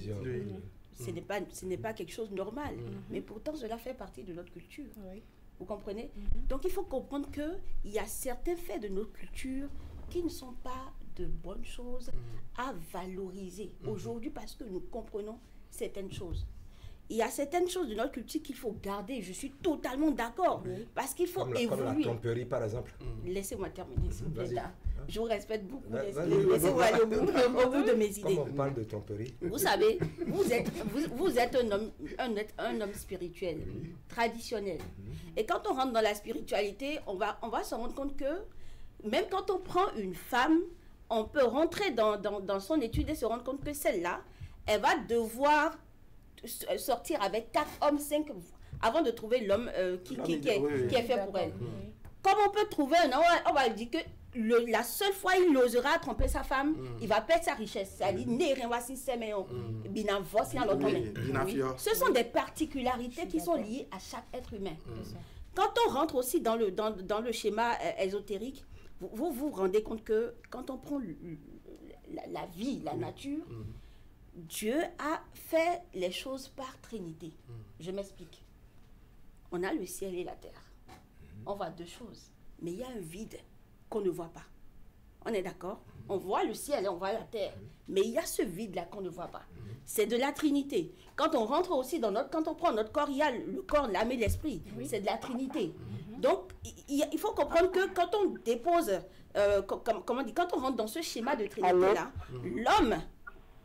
S3: ce n'est pas quelque chose de normal. Mais pourtant, cela fait partie de notre culture.
S5: Oui.
S3: Vous comprenez? Donc, il faut comprendre qu'il y a certains faits de notre culture qui ne sont pas de bonnes choses à valoriser aujourd'hui parce que nous comprenons certaines choses. Il y a certaines choses de notre culture qu'il faut garder. Je suis totalement d'accord. Parce qu'il faut évoluer.
S4: Comme la tromperie, par exemple.
S3: Laissez-moi terminer, s'il vous plaît. Je vous respecte beaucoup. Laissez-moi aller au bout de mes idées.
S4: Comme on parle de tromperie.
S3: Vous savez, vous êtes un homme spirituel, traditionnel. Et quand on rentre dans la spiritualité, on va se rendre compte que même quand on prend une femme, on peut rentrer dans son étude et se rendre compte que celle-là, elle va devoir sortir avec 4 hommes, 5 avant de trouver l'homme qui est fait pour elle. Comme on peut trouver un homme, on va lui dire que la seule fois il osera tromper sa femme, il va perdre sa richesse. C'est-à-dire, ce sont des particularités qui sont liées à chaque être humain. Quand on rentre aussi dans le schéma ésotérique, vous vous rendez compte que quand on prend la vie, la nature, Dieu a fait les choses par Trinité. Je m'explique. On a le ciel et la terre. On voit 2 choses. Mais il y a un vide qu'on ne voit pas. On est d'accord? On voit le ciel et on voit la terre. Mais il y a ce vide-là qu'on ne voit pas. C'est de la Trinité. Quand on rentre aussi quand on prend notre corps, il y a le corps, l'âme et l'esprit. C'est de la Trinité. Donc, il faut comprendre que quand on dépose, comment on dit, quand on rentre dans ce schéma de Trinité-là,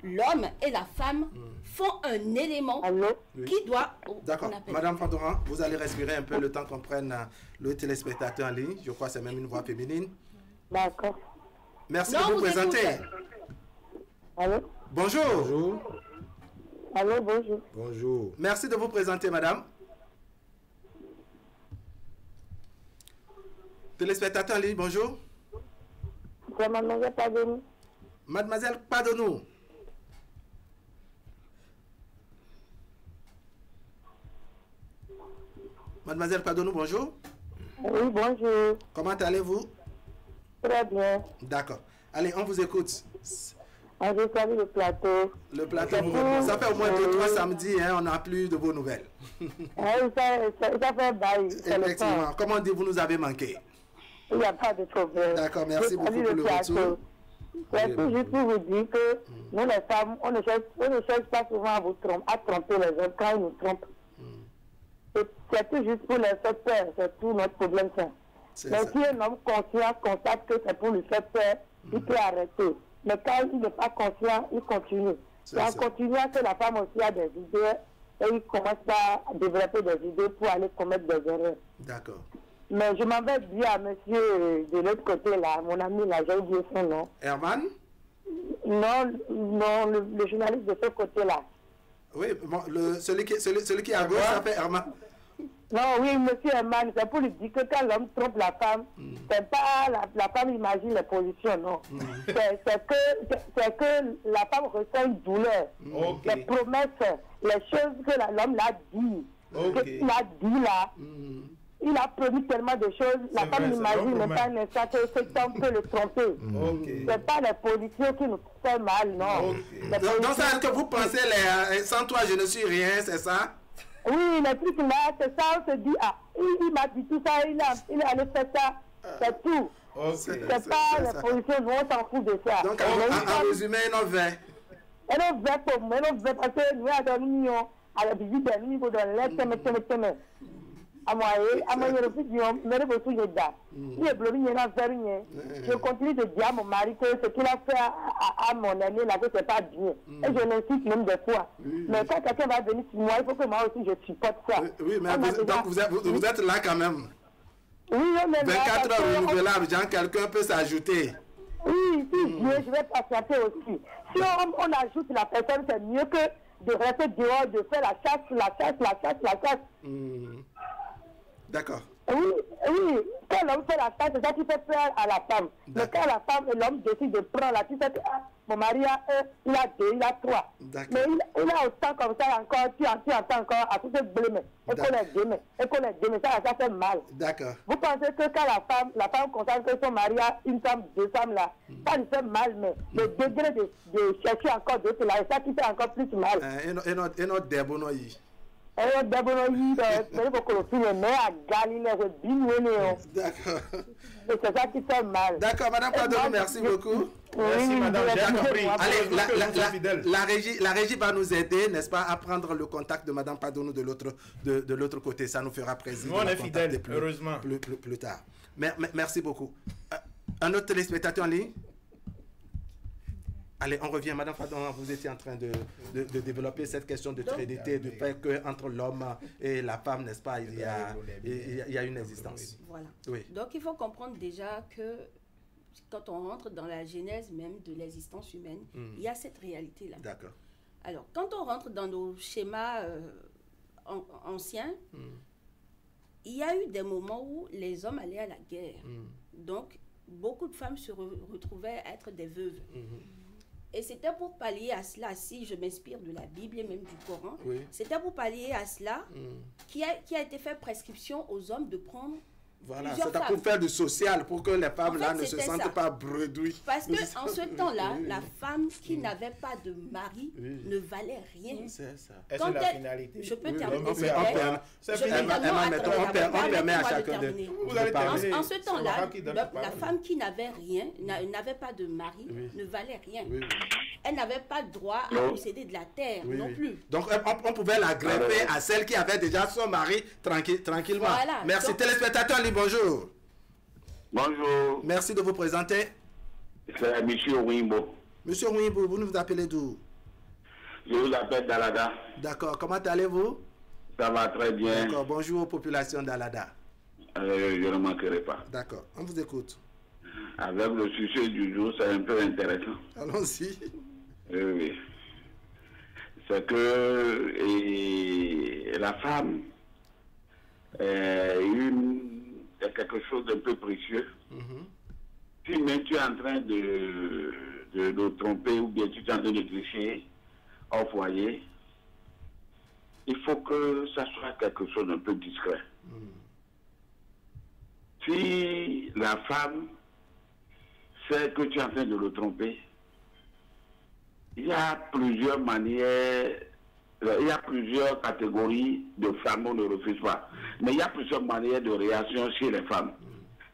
S3: l'homme et la femme font un élément qui doit...
S1: D'accord. Madame Fandoran, vous allez respirer un peu le temps qu'on prenne le téléspectateur en ligne. Je crois que c'est même une voix féminine.
S8: D'accord.
S1: Merci de vous présenter.
S8: Allô?
S1: Bonjour.
S4: Bonjour.
S8: Allô, bonjour.
S4: Bonjour.
S1: Merci de vous présenter, madame. Téléspectateur en ligne, bonjour.
S8: C'est mademoiselle Padonou.
S1: Mademoiselle Padonou. Mademoiselle Padonou, bonjour.
S8: Oui, bonjour.
S1: Comment allez-vous?
S8: Très bien.
S1: D'accord. Allez, on vous écoute.
S8: Je salue le plateau.
S1: Le plateau, ça fait au moins 2-3 samedis, on n'a plus de vos nouvelles.
S8: Ça fait bail.
S1: Effectivement. Comment vous nous avez manqué?
S8: Il n'y a pas de problème.
S1: D'accord, merci beaucoup pour le retour.
S8: C'est tout juste pour vous dire que nous, les femmes, on ne cherche pas souvent à tromper les hommes quand ils nous trompent. C'est tout juste pour les faire peur, c'est tout notre problème. Mais si un homme conscient constate que c'est pour lui faire peur, il peut arrêter. Mais quand il n'est pas conscient, il continue. C'est en continuant que la femme aussi a des idées et il commence à développer des idées pour aller commettre des erreurs.
S1: D'accord.
S8: Mais je m'en vais dire à monsieur de l'autre côté là, mon ami là, j'ai oublié son nom.
S1: Herman?
S8: Non, le journaliste de ce côté là.
S1: Oui, bon, celui qui est à gauche s'appelle Herman.
S8: Non, oui, monsieur Herman, c'est pour lui dire que quand l'homme trompe la femme, c'est pas la femme imagine les positions, non. C'est que la femme ressent une douleur. Les promesses, les choses que l'homme l'a dit. Il a dit là. Il a promis tellement de choses, la femme imagine même pas un instant que cet homme peut le tromper. C'est pas les positions qui nous font mal, non.
S1: Donc ça, est-ce que vous pensez, sans toi je ne suis rien, c'est ça?
S8: Oui, les trucs là, c'est ça, on se dit, il m'a dit tout ça, il est allé faire ça, c'est tout. C'est pas les positions, on s'en fout de ça.
S1: Donc en résumé, non vrai.
S8: Et non vrai pour moi, non vrai parce que nous avons une union à la visite d'un niveau de l'air, je continue de dire à mon mari que ce qu'il a fait à mon ami là, que c'est pas bien. Et je l'insiste même des fois. Mais quand quelqu'un va venir sur moi, il faut que moi aussi je supporte ça.
S1: Oui, mais donc vous êtes là quand même.
S8: Oui, on est
S1: 24 heures renouvelables, genre quelqu'un peut s'ajouter.
S8: Oui, je vais patienter aussi. Si on ajoute la personne, c'est mieux que de rester dehors, de faire la chasse.
S1: D'accord.
S8: Oui, quand l'homme fait la chasse, c'est ça qui fait peur à la femme. Mais quand la femme et l'homme décident de prendre la tête, mon mari a un, il a deux, il a trois. Mais il a autant comme ça encore, tu entends encore à tout ce blême. Et qu'on est deux, ça fait mal.
S1: D'accord.
S8: Vous pensez que quand la femme constate que son mari a une femme, deux femmes là, ça lui fait mal, mais le degré de chercher encore d'autres là, c'est ça qui fait encore plus mal.
S1: Et notre débonoï.
S8: D'accord. C'est ça qui fait mal.
S1: D'accord, Madame Padonou, merci beaucoup.
S2: Merci, Madame.
S1: Allez, la régie va nous aider, n'est-ce pas, à prendre le contact de Madame Padonou de l'autre côté. Ça nous fera plaisir.
S2: On est fidèles, heureusement.
S1: Plus tard. Merci beaucoup. Un autre téléspectateur en ligne? Allez, on revient. Madame Fadon, vous étiez en train de développer cette question de trinité, du fait qu'entre l'homme et la femme, n'est-ce pas, il y a une existence.
S3: Voilà.
S1: Oui.
S3: Donc, il faut comprendre déjà que quand on rentre dans la genèse même de l'existence humaine, il y a cette réalité-là.
S1: D'accord.
S3: Alors, quand on rentre dans nos schémas anciens, il y a eu des moments où les hommes allaient à la guerre. Donc, beaucoup de femmes se retrouvaient être des veuves. Et c'était pour pallier à cela, si je m'inspire de la Bible et même du Coran, c'était pour pallier à cela qui a été fait prescription aux hommes de prendre
S1: voilà, c'est pour faire du social, pour que les femmes là ne se sentent pas bredouilles.
S3: Parce qu'en ce temps-là, la femme qui n'avait pas de mari ne valait rien.
S1: C'est ça.
S2: Est-ce que la finalité?
S3: Je peux terminer.
S1: On permet à chacun de...
S3: En ce temps-là, la femme qui n'avait rien, n'avait pas de mari, ne valait rien. Elle n'avait pas le droit à posséder de la terre non plus.
S1: Donc on pouvait la greffer à celle qui avait déjà son mari tranquillement.
S3: Voilà.
S1: Merci. Téléspectateur, bonjour.
S6: Bonjour.
S1: Merci de vous présenter.
S6: C'est M. Wimbo.
S1: Monsieur Wimbo, vous nous appelez d'où?
S6: Je vous appelle d'Alada.
S1: D'accord. Comment allez-vous?
S6: Ça va très bien.
S1: D'accord. Bonjour aux populations d'Alada.
S6: Je ne manquerai pas.
S1: D'accord. On vous écoute.
S6: Avec le sujet du jour, c'est un peu intéressant.
S1: Allons-y.
S6: Oui. C'est que la femme est quelque chose d'un peu précieux. Si même tu es en train de tromper ou bien tu es en train de tricher au foyer, il faut que ça soit quelque chose d'un peu discret. Si la femme sait que tu es en train de le tromper, il y a plusieurs manières, il y a plusieurs catégories de femmes, on ne refuse pas. Mais il y a plusieurs manières de réaction chez les femmes.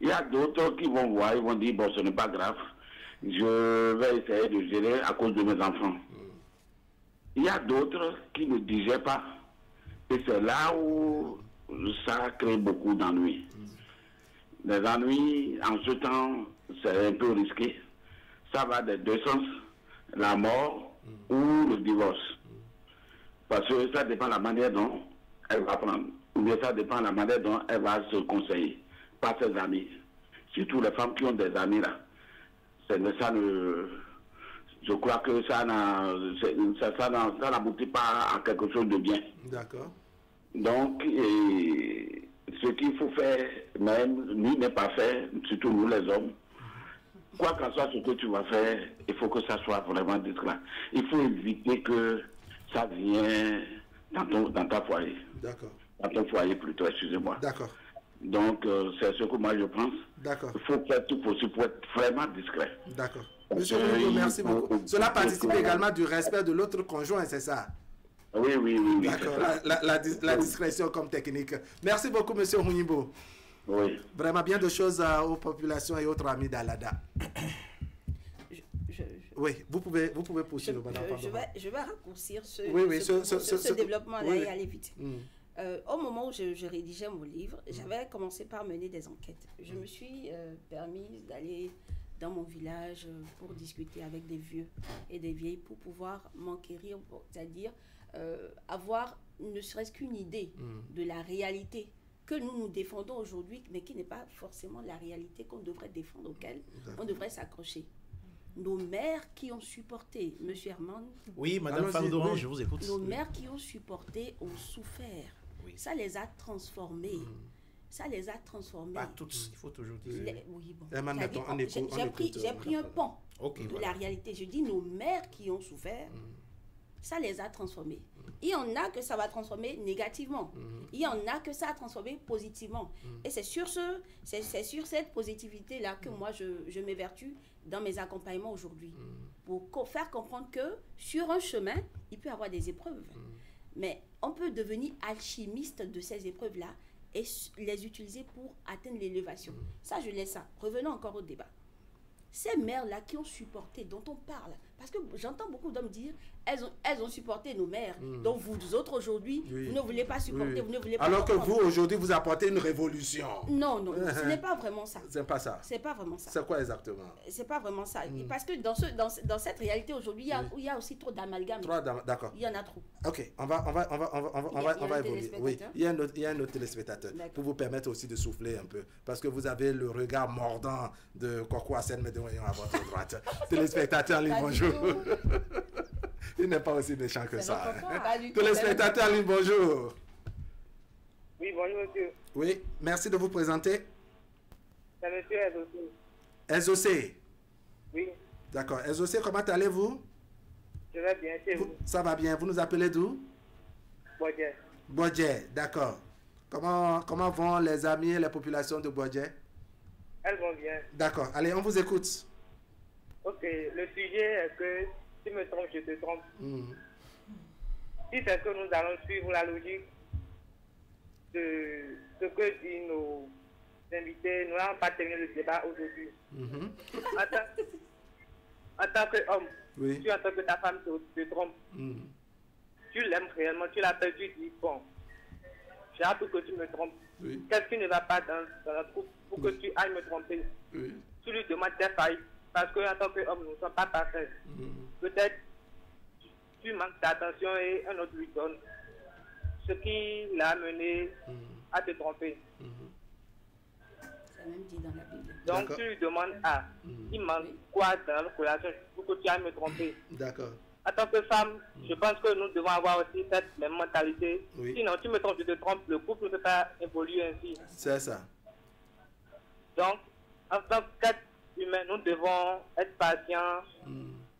S6: Il y a d'autres qui vont voir, ils vont dire, bon, ce n'est pas grave, je vais essayer de gérer à cause de mes enfants. Il y a d'autres qui ne digèrent pas. Et c'est là où ça crée beaucoup d'ennuis. Les ennuis, en ce temps, c'est un peu risqué. Ça va des deux sens, la mort ou le divorce. Parce que ça dépend de la manière dont elle va prendre. Ou bien ça dépend de la manière dont elle va se conseiller par ses amis. Surtout les femmes qui ont des amis là. Je crois que ça n'aboutit pas à quelque chose de bien.
S1: D'accord.
S6: Donc, ce qu'il faut faire, même, lui n'est pas fait, surtout nous les hommes. Quoi qu'en soit ce que tu vas faire, il faut que ça soit vraiment discret. Il faut éviter que ça vienne dans ta foyer.
S1: D'accord.
S6: Dans ton foyer plutôt, excusez-moi.
S1: D'accord.
S6: Donc, c'est ce que moi je pense.
S1: D'accord.
S6: Il faut faire tout possible pour être vraiment discret.
S1: D'accord. Monsieur Wimbo, merci beaucoup. Cela participe également du respect de l'autre conjoint, c'est ça?
S6: Oui.
S1: D'accord. La discrétion comme technique. Merci beaucoup, monsieur Wimbo.
S6: Oui.
S1: Vraiment bien de choses aux populations et autres amis d'Alada. Oui, vous pouvez poursuivre, madame.
S3: Je vais raccourcir ce développement-là et aller vite. Au moment où je rédigeais mon livre, j'avais commencé par mener des enquêtes. Je me suis permise d'aller dans mon village pour discuter avec des vieux et des vieilles pour pouvoir m'enquérir, c'est-à-dire avoir ne serait-ce qu'une idée de la réalité que nous nous défendons aujourd'hui, mais qui n'est pas forcément la réalité qu'on devrait défendre, auquel on devrait s'accrocher. Nos mères qui ont supporté, Monsieur Herman.
S2: Oui, Madame Fardoran, je vous écoute.
S3: Nos mères qui ont supporté ont souffert. Oui. Ça les a transformés. Ça les a transformés.
S2: Pas toutes, il faut toujours dire.
S3: Oui, bon. J'ai pris un pan de la réalité. Je dis nos mères qui ont souffert, ça les a transformés. Il y en a que ça va transformer négativement. Il y en a que ça a transformé positivement. Et c'est sur cette positivité-là que moi, je m'évertue dans mes accompagnements aujourd'hui. Pour faire comprendre que sur un chemin, il peut y avoir des épreuves. Mais on peut devenir alchimiste de ces épreuves-là et les utiliser pour atteindre l'élévation. Ça, je laisse ça. Revenons encore au débat. Ces mères-là qui ont supporté, dont on parle, parce que j'entends beaucoup d'hommes dire, elles ont supporté nos mères. Donc vous autres aujourd'hui, vous ne voulez pas supporter, vous ne voulez pas.
S1: Alors que vous aujourd'hui, vous apportez une révolution.
S3: Non, ce n'est pas vraiment ça.
S1: C'est pas ça.
S3: C'est pas vraiment ça.
S1: C'est quoi exactement?
S3: C'est pas vraiment ça. Parce que dans cette réalité aujourd'hui, il y a aussi trop d'amalgame.
S1: D'accord.
S3: Il y en a trop.
S1: Ok, on va évoluer. Oui, il y a un autre téléspectateur pour vous permettre aussi de souffler un peu, parce que vous avez le regard mordant de Koko Hassen Medeoyon à votre droite. Téléspectateur en ligne, bonjour. Il n'est pas aussi méchant que ça. Téléspectateur en ligne, bonjour.
S9: Oui, bonjour monsieur.
S1: Oui, merci de vous présenter.
S9: C'est monsieur Ezocé.
S1: Ezocé.
S9: Oui.
S1: D'accord. Ezocé, comment allez-vous?
S9: Je vais bien, chez vous.
S1: Ça va bien. Vous nous appelez d'où?
S9: Bodje.
S1: Bodje, d'accord. Comment vont les amis et les populations de Bodje?
S9: Elles vont bien.
S1: D'accord. Allez, on vous écoute.
S9: Ok, le sujet est que si me trompe, je te trompe. Si c'est que nous allons suivre la logique de ce que disent nos invités, nous n'allons pas terminer le débat aujourd'hui. En tant qu'homme, tu entends que ta femme te trompe. Tu l'aimes réellement, tu l'appelles, tu dis, bon, j'ai appris que tu me trompes. Qu'est-ce qui ne va pas dans notre couple pour que tu ailles me tromper? Tu lui demandes tes failles. Parce qu'en tant qu'homme, nous ne sommes pas parfaits. Peut-être tu manques d'attention et un autre lui donne ce qui l'a amené à te tromper.
S3: C'est même dit dans la Bible.
S9: Donc tu lui demandes, il manque quoi dans notre relation pour que tu ailles me tromper?
S1: D'accord.
S9: En tant que femme, je pense que nous devons avoir aussi cette même mentalité. Sinon, tu me trompes, je te trompe, le couple ne peut pas évoluer ainsi.
S1: C'est ça.
S9: Donc, en tant qu'être humain, nous devons être patients,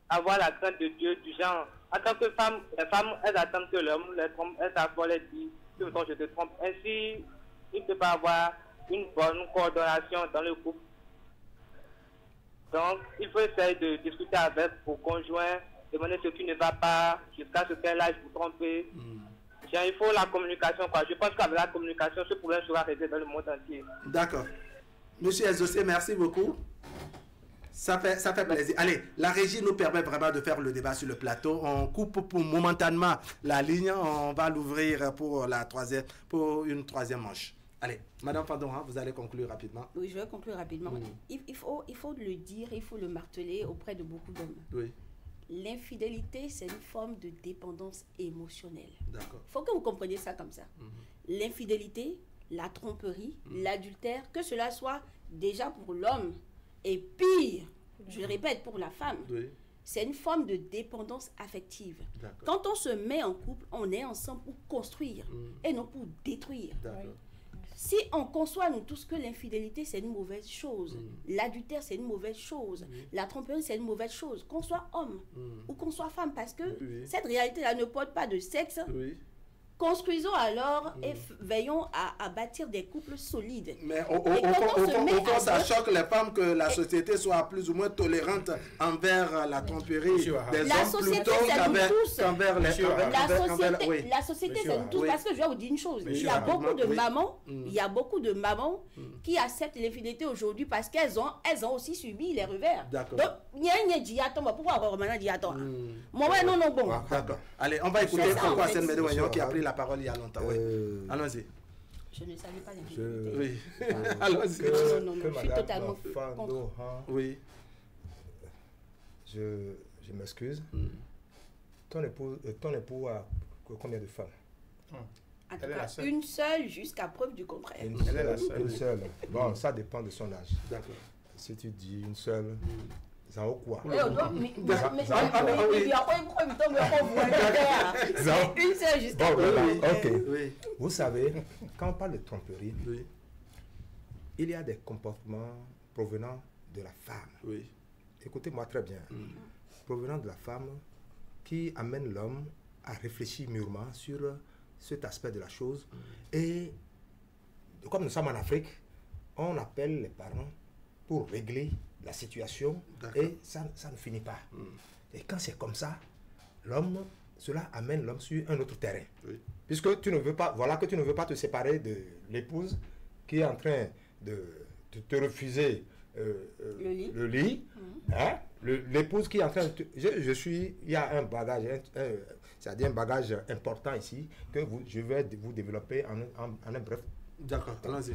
S9: avoir la crainte de Dieu, du genre. En tant que femme, les femmes, elles attendent que l'homme les trompe, elles savent les dire, tu me trompes, je te trompe. Ainsi, il ne peut pas avoir une bonne coordination dans le couple. Donc, il faut essayer de discuter avec vos conjoints, demander ce qui ne va pas, jusqu'à ce quel âge vous trompez. Il faut la communication, quoi. Je pense qu'avec la communication, ce problème sera réglé dans le monde entier.
S1: D'accord. Monsieur Ezocé, merci beaucoup. Ça fait plaisir. Allez, la régie nous permet vraiment de faire le débat sur le plateau. On coupe momentanément la ligne. On va l'ouvrir pour une troisième manche. Allez, Madame Fardoran, vous allez conclure rapidement.
S3: Oui, je vais conclure rapidement. Il faut le dire, il faut le marteler auprès de beaucoup d'hommes.
S1: Oui.
S3: L'infidélité, c'est une forme de dépendance émotionnelle.
S1: D'accord.
S3: Il faut que vous compreniez ça comme ça. L'infidélité, la tromperie, l'adultère, que cela soit déjà pour l'homme et pire, je le répète, pour la femme, c'est une forme de dépendance affective. Quand on se met en couple, on est ensemble pour construire et non pour détruire. Si on conçoit nous tous que l'infidélité c'est une mauvaise chose, l'adultère c'est une mauvaise chose, la tromperie c'est une mauvaise chose, qu'on soit homme ou qu'on soit femme, parce que cette réalité-là ne porte pas de sexe. Construisons alors et veillons à bâtir des couples solides.
S1: Mais au fond, ça choque les femmes que la société soit plus ou moins tolérante envers la tromperie des hommes plutôt qu'envers les femmes.
S3: La société, c'est nous tous. Parce que je vais vous dire une chose. Il y a beaucoup de mamans qui acceptent l'infidélité aujourd'hui parce qu'elles ont aussi subi les revers.
S1: D'accord.
S3: Donc, il y a un dit attends, pourquoi on va dire attends? Moi, non, bon.
S1: D'accord. Allez, on va écouter Koko Hassen Medeoyon qui a pris la parole il y a longtemps. Allons-y.
S3: Je ne savais pas l'infidélité.
S1: Oui. Allons-y.
S3: Non, je suis totalement contre.
S1: Oui.
S4: Je m'excuse. Ton époux a combien de femmes?
S3: En tout cas, une seule jusqu'à preuve du contraire.
S2: Elle est la seule.
S4: Une seule. Bon, ça dépend de son âge.
S1: D'accord.
S4: Si tu dis une seule, ça vaut quoi?
S3: Une seule jusqu'à preuve.
S4: Ok. Vous savez, quand on parle de tromperie, il y a des comportements provenant de la femme.
S1: Oui.
S4: Écoutez-moi très bien. Provenant de la femme qui amène l'homme à réfléchir mûrement sur cet aspect de la chose. Et comme nous sommes en Afrique, on appelle les parents pour régler la situation et ça ne finit pas. Et quand c'est comme ça, cela amène l'homme sur un autre terrain. Oui. Puisque tu ne veux pas, voilà que tu ne veux pas te séparer de l'épouse qui est en train de te refuser le lit. Hein? L'épouse qui est en train de il y a un bagage, c'est-à-dire un bagage important ici que je vais vous développer en un bref.
S1: D'accord, allons-y.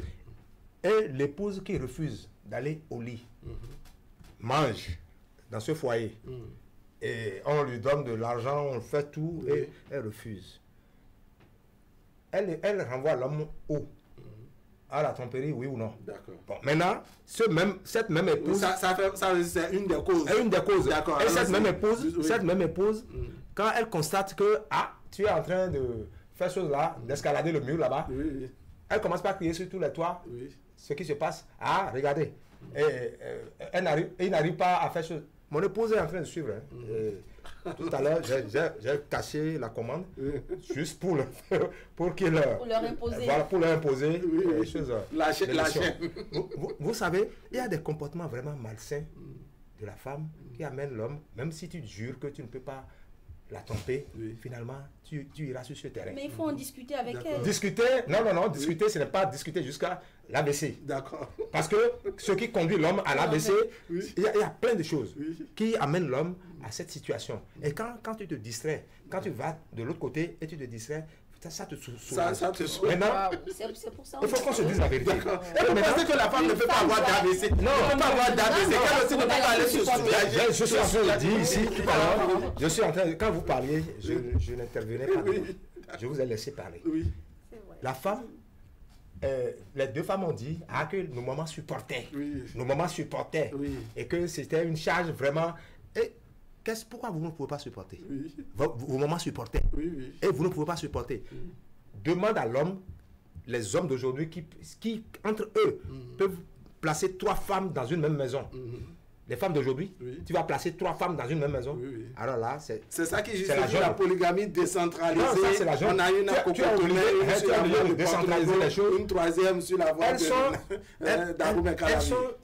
S4: Et l'épouse qui refuse d'aller au lit, mange dans ce foyer, et on lui donne de l'argent, on fait tout, et elle refuse. Elle renvoie l'homme où? À la tromperie, oui ou non? D'accord. Bon, maintenant, cette même épouse...
S1: c'est une des causes.
S4: Une des causes. D'accord. Et cette même épouse, quand elle constate que, tu es en train de faire chose là, d'escalader le mur là-bas, elle commence par crier sur tous les toits. Ce qui se passe, regardez, il n'arrive pas à faire chose. Mon épouse est en train de suivre. Tout à l'heure, j'ai caché la commande juste pour leur imposer. Voilà, pour leur imposer les choses.
S1: La chaîne.
S4: Vous savez, il y a des comportements vraiment malsains de la femme qui amènent l'homme, même si tu jures que tu ne peux pas la tromper, finalement, tu iras sur ce terrain.
S3: Mais il faut en discuter avec elle.
S4: Discuter, non, discuter, ce n'est pas discuter jusqu'à l'ABC.
S1: D'accord.
S4: Parce que ce qui conduit l'homme à l'ABC, il y a plein de choses qui amènent l'homme à cette situation. Et quand tu te distrais, quand tu vas de l'autre côté et tu te distrais, ça te soulage.
S1: Ça te soulage.
S4: Maintenant,
S3: c'est pour ça.
S4: Il faut qu'on se dise la vérité.
S1: Et vous pensez que la femme ne peut pas avoir d'ABC? Non, elle ne peut pas avoir d'ABC. Elle aussi ne peut pas aller se soulager.
S4: Je suis en train de dire ici, tout à l'heure, je suis en train de, quand vous parliez, je n'intervenais pas. Je vous ai laissé parler. La femme, les deux femmes ont dit que nos mamans supportaient. Nos mamans supportaient. Et que c'était une charge vraiment... Pourquoi vous ne pouvez pas supporter? Vos mamans supportaient. Et vous ne pouvez pas supporter. Demande à l'homme, les hommes d'aujourd'hui qui entre eux, peuvent placer 3 femmes dans une même maison. Les femmes d'aujourd'hui, tu vas placer 3 femmes dans une même maison. Alors là, c'est
S1: ça qui justifie la polygamie décentralisée. Non, ça, c'est
S4: la
S1: on a une à
S4: de décentraliser les choses.
S1: Une troisième sur la voie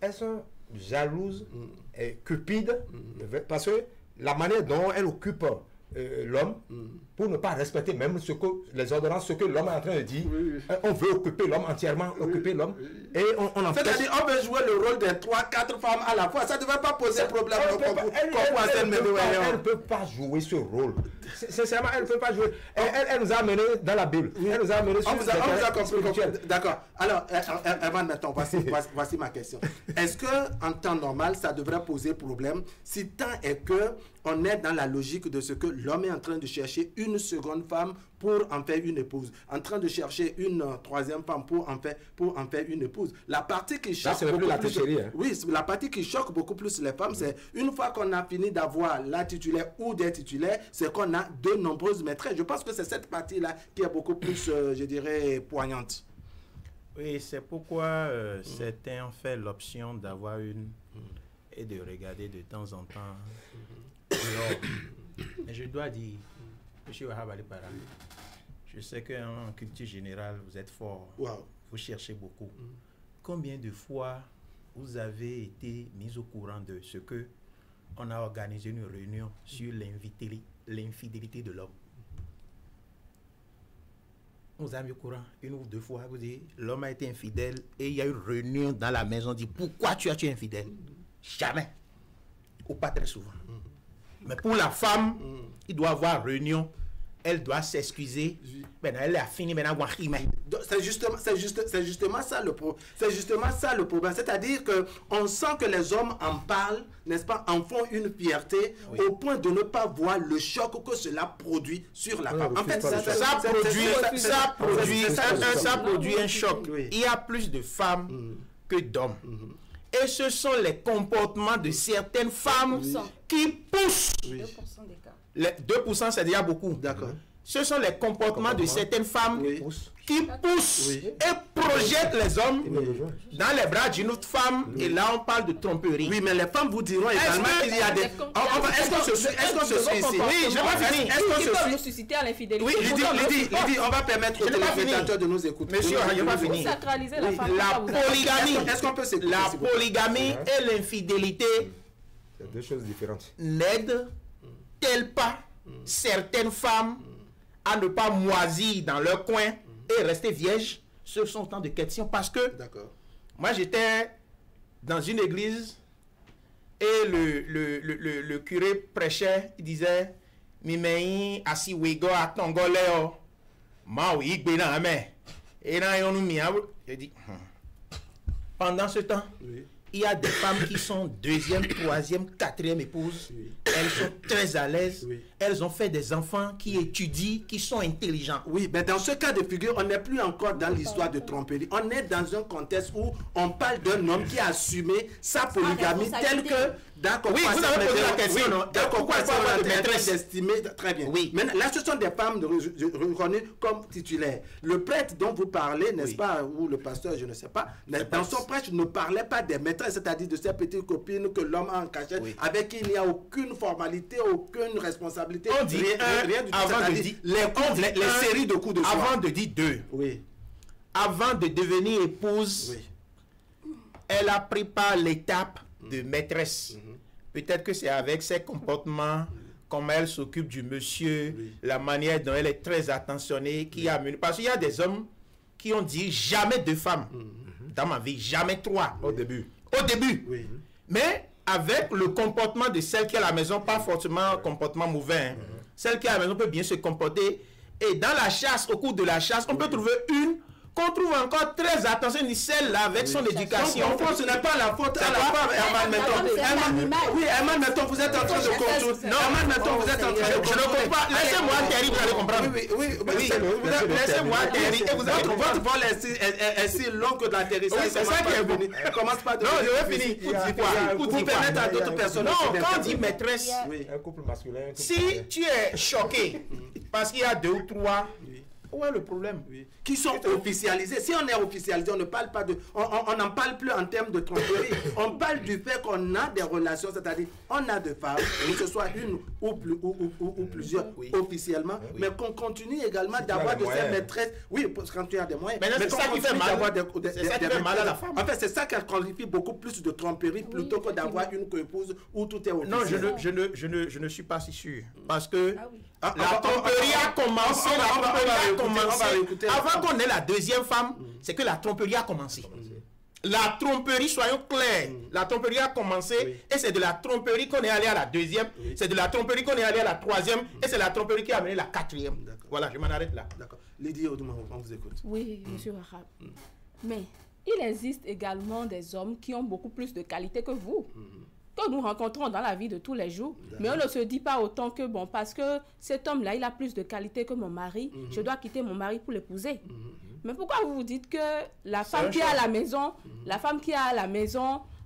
S4: elles sont jalouses et cupides parce que la manière dont elle occupe l'homme pour ne pas respecter même ce que les ordonnances, ce que l'homme est en train de dire. On veut occuper l'homme entièrement, occuper l'homme. Et on en fait.
S1: C'est-à-dire, on veut jouer le rôle des 3-4 femmes à la fois. Ça ne devrait pas poser problème.
S4: Elle ne peut pas jouer ce rôle. Sincèrement, elle ne peut pas jouer. Elle nous a amenés dans la Bible. Elle nous a amenés sur
S1: on vous a compris. D'accord. Alors, Evan, maintenant, voici ma question. Est-ce qu'en temps normal, ça devrait poser problème si tant est que on est dans la logique de ce que l'homme est en train de chercher une seconde femme pour en faire une épouse, en train de chercher une troisième femme pour en faire une épouse. La partie qui choque la partie qui choque beaucoup plus les femmes, c'est une fois qu'on a fini d'avoir la titulaire ou des titulaires, c'est qu'on a de nombreuses maîtresses. Je pense que c'est cette partie-là qui est beaucoup plus, je dirais, poignante.
S2: Oui, c'est pourquoi certains ont fait l'option d'avoir une et de regarder de temps en temps. Mais je dois dire, M. Wahab Ali Para, je sais qu'en culture générale, vous êtes fort.
S1: Wow.
S2: Vous cherchez beaucoup. Combien de fois vous avez été mis au courant de ce que on a organisé une réunion sur l'infidélité de l'homme? On vous a mis au courant 1 ou 2 fois. Vous dites, l'homme a été infidèle et il y a eu une réunion dans la maison. On dit, pourquoi tu as été infidèle? Jamais. Ou pas très souvent. Mais pour la femme, il doit avoir réunion. elle doit s'excuser. Maintenant, elle a fini, maintenant,
S1: c'est justement ça le problème. C'est-à-dire qu'on sent que les hommes en parlent, n'est-ce pas, en font une fierté au point de ne pas voir le choc que cela produit sur la femme. En fait,
S2: ça produit un choc. Il y a plus de femmes que d'hommes. Et ce sont les comportements de certaines femmes qui poussent.
S3: 2% des cas.
S2: Les 2%, c'est déjà beaucoup.
S1: D'accord.
S2: Ce sont les comportements de certaines femmes qui poussent et projettent les hommes dans les bras d'une autre femme. Et là, on parle de tromperie.
S1: Oui, mais les femmes vous diront également qu'il y a des... Est-ce qu'on se suit ici?
S2: Oui, je vais finir.
S5: Est-ce qu'on se suit? Nous susciter à l'infidélité.
S1: Oui, Lydie, on va permettre aux téléspectateurs de nous écouter.
S2: Monsieur, je n'ai pas fini. La polygamie, la polygamie et l'infidélité,
S4: c'est deux choses différentes.
S2: N'aident-elles pas certaines femmes à ne pas moisir dans leur coin et rester vierges? Ce sont autant de questions parce que moi j'étais dans une église et le curé prêchait, il disait Mimei asi wego atongoleo ma oui gbena mais et là on nous mis. Je dis pendant ce temps il y a des femmes qui sont deuxième, troisième, quatrième épouse. Elles sont très à l'aise. Elles ont fait des enfants qui étudient, qui sont intelligents.
S1: Oui, mais dans ce cas de figure, on n'est plus encore dans l'histoire de tromperie. On est dans un contexte où on parle d'un homme qui a assumé sa polygamie telle que... D'accord.
S2: Oui, vous avez posé la question, non?
S1: Pourquoi il faut avoir de maîtresse estimée? Très bien. Oui. Maintenant, là, ce sont des femmes reconnues comme titulaires. Le prêtre dont vous parlez, n'est-ce pas, ou le pasteur, je ne sais pas, dans son prêtre ne parlait pas des maîtresses, c'est-à-dire de ces petites copines que l'homme a en cachette, avec qui il n'y a aucune formalité, aucune responsabilité.
S2: On dit rien du tout. Avant de dire
S1: les séries de coups de soie.
S2: Avant de dire deux.
S1: Oui.
S2: Avant de devenir épouse, elle a pris par l'étape de maîtresse. Peut-être que c'est avec ses comportements, comment elle s'occupe du monsieur, la manière dont elle est très attentionnée, qui a mené. Parce qu'il y a des hommes qui ont dit jamais deux femmes dans ma vie, jamais trois.
S4: Au début.
S2: Mais avec le comportement de celle qui est à la maison, pas forcément comportement mauvais. Celle qui est à la maison peut bien se comporter. Et dans la chasse, au cours de la chasse, on peut trouver une qu'on trouve encore très attentionnée, celle-là, avec son éducation.
S1: Ce n'est pas la faute à la femme, Herman Metton. Oui, Herman Metton, vous êtes en train de contourner. Non, Herman Metton, vous êtes en train de contourner.
S2: Je ne comprends pas. Laissez-moi Thierry, vous allez comprendre.
S1: Oui,
S2: laissez-moi Thierry.
S1: Votre vol est si long que l'atterrissage.
S2: C'est ça qui est bon.
S1: Commence pas de...
S2: Non, je vais finir.
S1: Pour permettre à d'autres personnes...
S2: Non, quand on dit maîtresse,
S4: un couple masculin...
S2: Si tu es choqué, parce qu'il y a deux ou trois... Où est le problème?
S1: Qui sont officialisés. Si on est officialisé, on ne parle pas de... On n'en parle plus en termes de tromperie. On parle du fait qu'on a des relations, c'est-à-dire on a des femmes, que ce soit une ou plusieurs officiellement, mais qu'on continue également d'avoir de ces maîtresses. Oui, parce que quand tu as des moyens.
S2: Mais c'est ça qui fait mal. C'est ça qui fait mal à la femme.
S1: En fait, c'est ça qui qualifie beaucoup plus de tromperie plutôt que d'avoir une co-épouse où tout est officiel.
S2: Non, je ne suis pas si sûr. Parce que la tromperie a commencé. Avant qu'on ait la deuxième femme, c'est que la tromperie a commencé. La tromperie, soyons clairs, la tromperie a commencé et c'est de la tromperie qu'on est allé à la deuxième, c'est de la tromperie qu'on est allé à la troisième et c'est la tromperie qui a amené la quatrième. Voilà, je m'en arrête là.
S1: D'accord. Lydie Odouma, on vous écoute.
S5: Oui, monsieur Rahab. Mais il existe également des hommes qui ont beaucoup plus de qualité que vous. Que nous rencontrons dans la vie de tous les jours. Mais on ne se dit pas autant que, bon, parce que cet homme-là, il a plus de qualité que mon mari, je dois quitter mon mari pour l'épouser. Mais pourquoi vous vous dites que la femme qui est à la maison,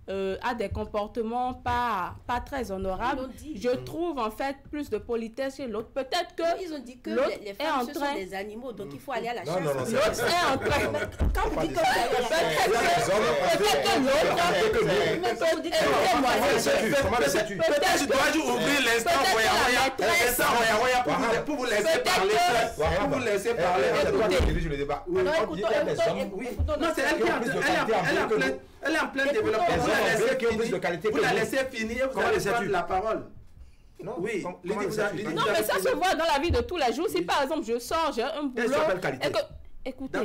S5: a des comportements pas très honorables? Je trouve en fait plus de politesse chez l'autre. Peut-être que
S3: ils ont dit que les femmes ce sont des animaux, donc il faut aller à la chasse.
S5: L'autre est en train.
S3: Quand vous dites que
S1: peut-être je dois ouvrir l'instant pour vous laisser parler. Pour vous laisser parler. Non, c'est elle est en plein développement. Vous la laissez finir, vous allez prendre la parole.
S5: Non, oui. Non, mais ça se voit dans la vie de tous les jours. Si par exemple je sors, j'ai un boulot, Écoutez,
S1: par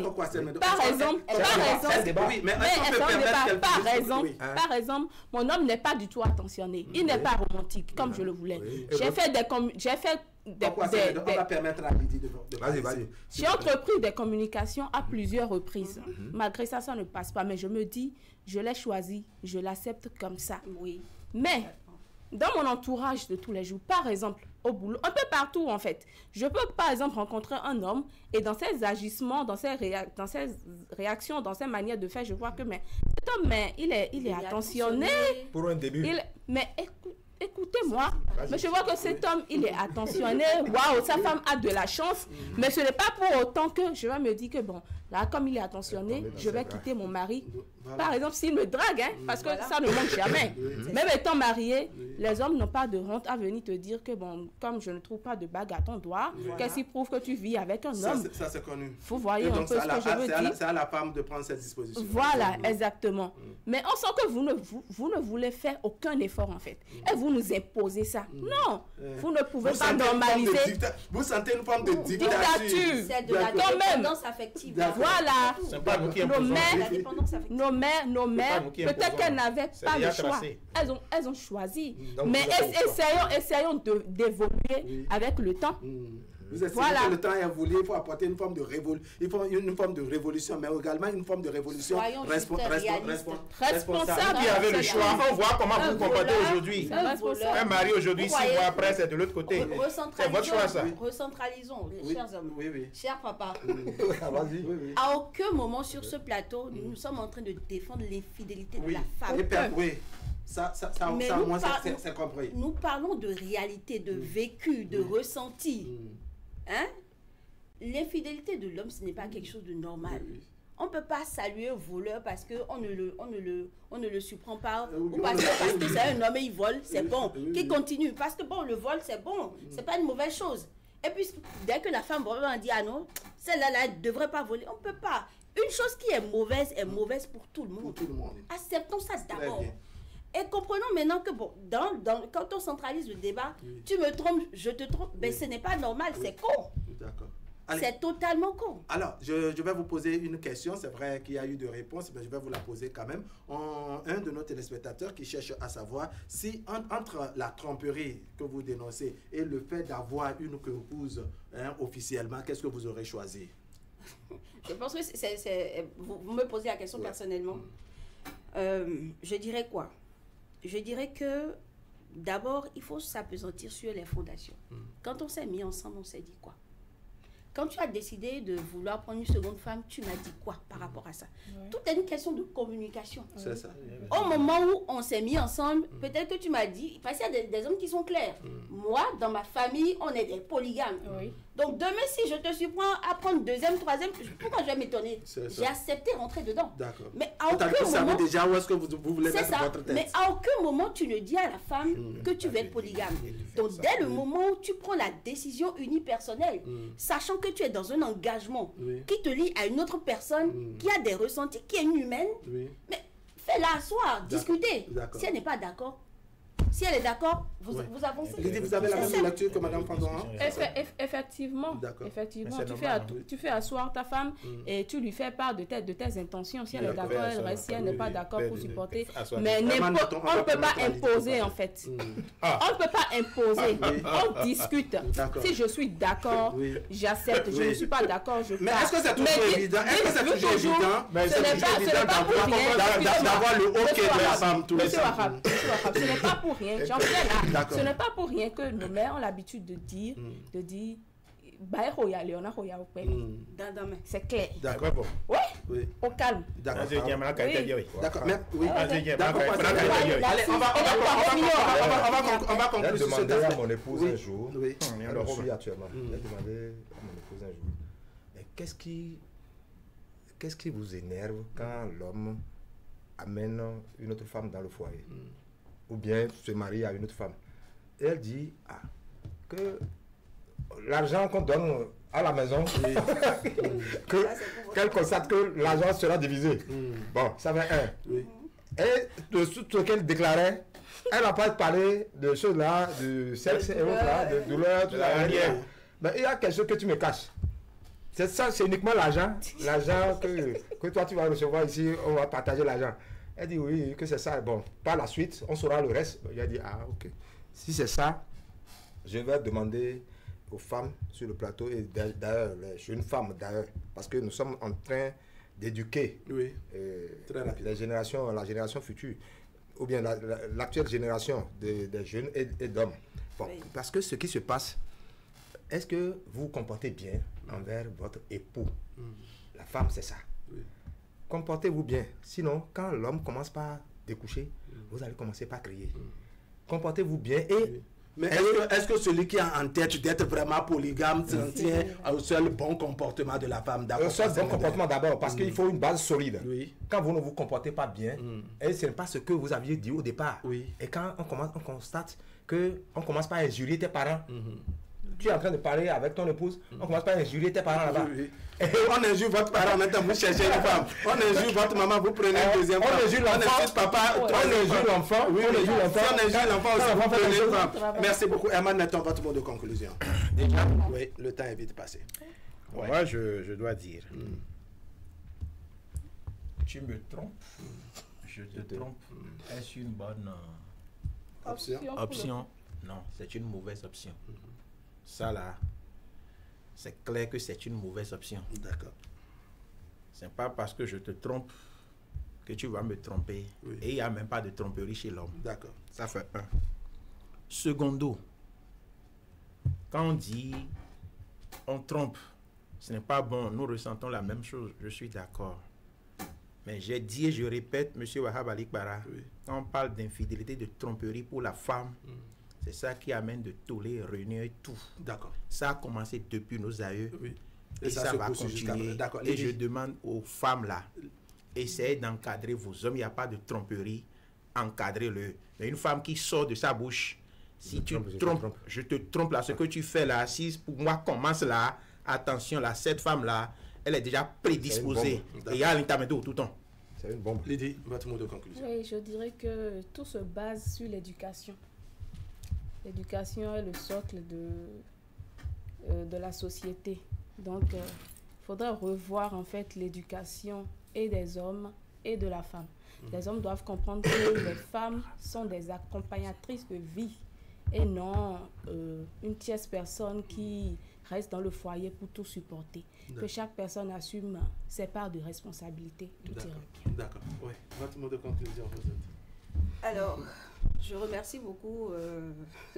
S5: exemple, mon homme n'est pas du tout attentionné. Il n'est pas romantique, comme je le voulais. J'ai entrepris des communications à plusieurs reprises. Malgré ça, ça ne passe pas. Mais je me dis, je l'ai choisi, je l'accepte comme ça.
S3: Oui.
S5: Mais dans mon entourage de tous les jours, par exemple, au boulot, un peu partout en fait, je peux par exemple rencontrer un homme et dans ses agissements, dans ses réactions, dans ses manières de faire, je vois que cet homme, il est attentionné.
S4: Pour un début.
S5: Mais écoutez-moi, mais je vois que cet homme, il est attentionné. Waouh, sa femme a de la chance. Mais ce n'est pas pour autant que je vais me dire que bon, là, comme il est attentionné, je vais quitter mon mari. Par exemple, s'il me drague, parce que ça ne manque jamais. Même étant marié, les hommes n'ont pas de honte à venir te dire que bon, comme je ne trouve pas de bague à ton doigt, qu'est-ce qui prouve que tu vis avec un homme?
S1: Ça, c'est connu.
S5: Vous voyez un peu ce que je veux dire.
S1: C'est à la femme de prendre cette disposition.
S5: Voilà, exactement. Mais on sent que vous ne voulez faire aucun effort en fait. Et vous nous imposez ça. Non, vous ne pouvez pas normaliser.
S1: Vous sentez une forme de dictature.
S3: C'est de la dépendance affective.
S5: Voilà.
S2: C'est pas nous qui imposons.
S5: Nos mères, peut-être qu'elles n'avaient pas le choix. Elles ont choisi. Mais essayons d'évoluer avec le temps.
S1: Vous estimez que le temps est évolué, il faut apporter une forme de révolution, mais également une forme de révolution
S5: responsable.
S2: Qui avait le choix, on voit comment vous vous comportez aujourd'hui. Un mari aujourd'hui, 6 mois après, c'est de l'autre côté. C'est votre choix, ça.
S3: Recentralisons, chers hommes, chers papas. À aucun moment sur ce plateau, nous sommes en train de défendre l'infidélité de la femme.
S1: Ça, c'est compris.
S3: Nous parlons de réalité, de vécu, de ressenti. Hein? L'infidélité de l'homme, ce n'est pas quelque chose de normal. On ne peut pas saluer un voleur parce qu'on ne le surprend pas. Ou parce que c'est un homme et il vole, c'est bon. Qu'il continue. Parce que bon, le vol, c'est bon. C'est pas une mauvaise chose. Et puis, dès que la femme vole, on dit, ah non, celle-là, elle ne devrait pas voler. On ne peut pas. Une chose qui est mauvaise pour tout le monde. Acceptons ça d'abord. Et comprenons maintenant que, bon, quand on centralise le débat, tu me trompes, je te trompe, mais ce n'est pas normal, c'est con.
S1: D'accord.
S3: C'est totalement con.
S1: Alors, je vais vous poser une question. C'est vrai qu'il y a eu de réponses, mais je vais vous la poser quand même. Un de nos téléspectateurs qui cherche à savoir si entre la tromperie que vous dénoncez et le fait d'avoir une épouse officiellement, qu'est-ce que vous aurez choisi?
S3: Je pense que vous me posez la question personnellement. Je dirais quoi? Je dirais que d'abord, il faut s'appesantir sur les fondations. Quand on s'est mis ensemble, on s'est dit quoi? Quand tu as décidé de vouloir prendre une seconde femme, tu m'as dit quoi par rapport à ça? Tout est une question de communication.
S1: C'est ça.
S3: Au moment où on s'est mis ensemble, peut-être que tu m'as dit, parce qu'il y a des hommes qui sont clairs. Moi, dans ma famille, on est des polygames. Donc demain, si je te surprends à prendre deuxième, troisième, pourquoi je vais m'étonner? J'ai accepté rentrer dedans.
S1: D'accord.
S3: Mais à aucun moment...
S1: Vous savez déjà où est-ce que vous voulez mettre votre tête.
S3: Mais à aucun moment, tu ne dis à la femme que tu veux être polygame. Donc dès le moment où tu prends la décision unipersonnelle, sachant que tu es dans un engagement qui te lie à une autre personne, qui a des ressentis, qui est une humaine, mais fais-la asseoir, discuter. Si elle n'est pas d'accord, si elle est d'accord, vous avancez.
S1: Vous avez la même lecture que Mme Fandouin?
S5: Effectivement, tu fais asseoir ta femme et tu lui fais part de tes intentions. Si elle est d'accord, elle reste. Si elle n'est pas d'accord, pour supporter. Mais on ne peut pas imposer en fait. On ne peut pas imposer. On discute. Si je suis d'accord, j'accepte. Je ne suis pas d'accord, je pars.
S1: Mais est-ce que c'est toujours évident? Est-ce que c'est toujours évident?
S5: Ce n'est pas pour rien
S1: d'avoir le OK de la femme tous les jours.
S5: Ce n'est pas pour rien. J'en viens là. Ce n'est pas pour rien que nos mères ont l'habitude de dire, c'est clair.
S1: D'accord.
S5: Oui. Au calme.
S1: D'accord.
S2: D'accord.
S1: Oui. Allez, on va conclure sur ce
S4: demandé à mon épouse un jour. Alors, je suis actuellement. J'ai demandé à mon épouse un jour. Mais qu'est-ce qui vous énerve quand l'homme amène une autre femme dans le foyer? Ou bien se marie à une autre femme? Et elle dit que l'argent qu'on donne à la maison, qu'elle constate que l'argent sera divisé. Bon, ça va Et de tout ce qu'elle déclarait, elle n'a pas parlé de choses là, de sexe et autres là, de douleur, tout ça. Mais il y a quelque chose que tu me caches. C'est ça, c'est uniquement l'argent. L'argent que toi tu vas recevoir ici, on va partager l'argent. Elle dit oui, que c'est ça. Bon, par la suite, on saura le reste. Il a dit, ah ok. Si c'est ça, je vais demander aux femmes sur le plateau, et d'ailleurs, les jeunes femmes d'ailleurs, parce que nous sommes en train d'éduquer la génération future, ou bien l'actuelle génération des jeunes et d'hommes. Bon, parce que ce qui se passe, est-ce que vous vous comportez bien envers votre époux? La femme, c'est ça. Comportez-vous bien. Sinon, quand l'homme commence par découcher, vous allez commencer par crier. Comportez-vous bien et...
S1: Mais est-ce que celui qui a en tête d'être vraiment polygame s'en tient au seul bon comportement de la femme d'abord?
S4: Au seul bon comportement d'abord, parce qu'il faut une base solide. Quand vous ne vous comportez pas bien, et ce n'est pas ce que vous aviez dit au départ. Et quand on constate qu'on commence par injurier tes parents, tu es en train de parler avec ton épouse, on commence par injurier tes parents là-bas.
S1: On injure votre parent, maintenant vous cherchez une femme. On injure votre maman, vous prenez une deuxième femme.
S4: On injure l'enfant,
S1: papa,
S4: on injure l'enfant.
S1: On injure l'enfant aussi, vous prenez une femme. Merci beaucoup. Herman, mettons votre mot de conclusion.
S2: Déjà?
S1: Oui, le temps est vite passé.
S2: Moi, je dois dire, tu me trompes, je te trompe. Est-ce une bonne option? Non, c'est une mauvaise option. Ça là, c'est clair que c'est une mauvaise option.
S1: D'accord.
S2: C'est pas parce que je te trompe que tu vas me tromper. Et il n'y a même pas de tromperie chez l'homme.
S1: D'accord.
S2: Ça fait un. Secondo, quand on dit on trompe, ce n'est pas bon. Nous ressentons la même chose. Je suis d'accord. Mais j'ai dit et je répète, M. Wahab Alikbara, quand on parle d'infidélité, de tromperie pour la femme, c'est ça qui amène de toller, réunir et tout.
S1: D'accord.
S2: Ça a commencé depuis nos aïeux.
S1: Et
S2: ça va continuer. Et je demande aux femmes là, essayez d'encadrer vos hommes. Il n'y a pas de tromperie. Encadrez-le. Mais une femme qui sort de sa bouche, si tu trompes, je te trompe là, ce que tu fais là, si pour moi commence là, attention là, cette femme là, elle est déjà prédisposée. Et il y a l'intermédiaire tout le temps.
S4: C'est une bombe.
S1: Lydie, votre mot de conclusion.
S5: Oui, je dirais que tout se base sur l'éducation. L'éducation est le socle de la société. Donc, il faudrait revoir en fait l'éducation et des hommes et de la femme. Les hommes doivent comprendre que les femmes sont des accompagnatrices de vie et non une tierce personne qui reste dans le foyer pour tout supporter. Que chaque personne assume ses parts de responsabilité. Tout ira bien.
S1: D'accord. Oui. Votre mot de conclusion,
S3: Alors, je remercie beaucoup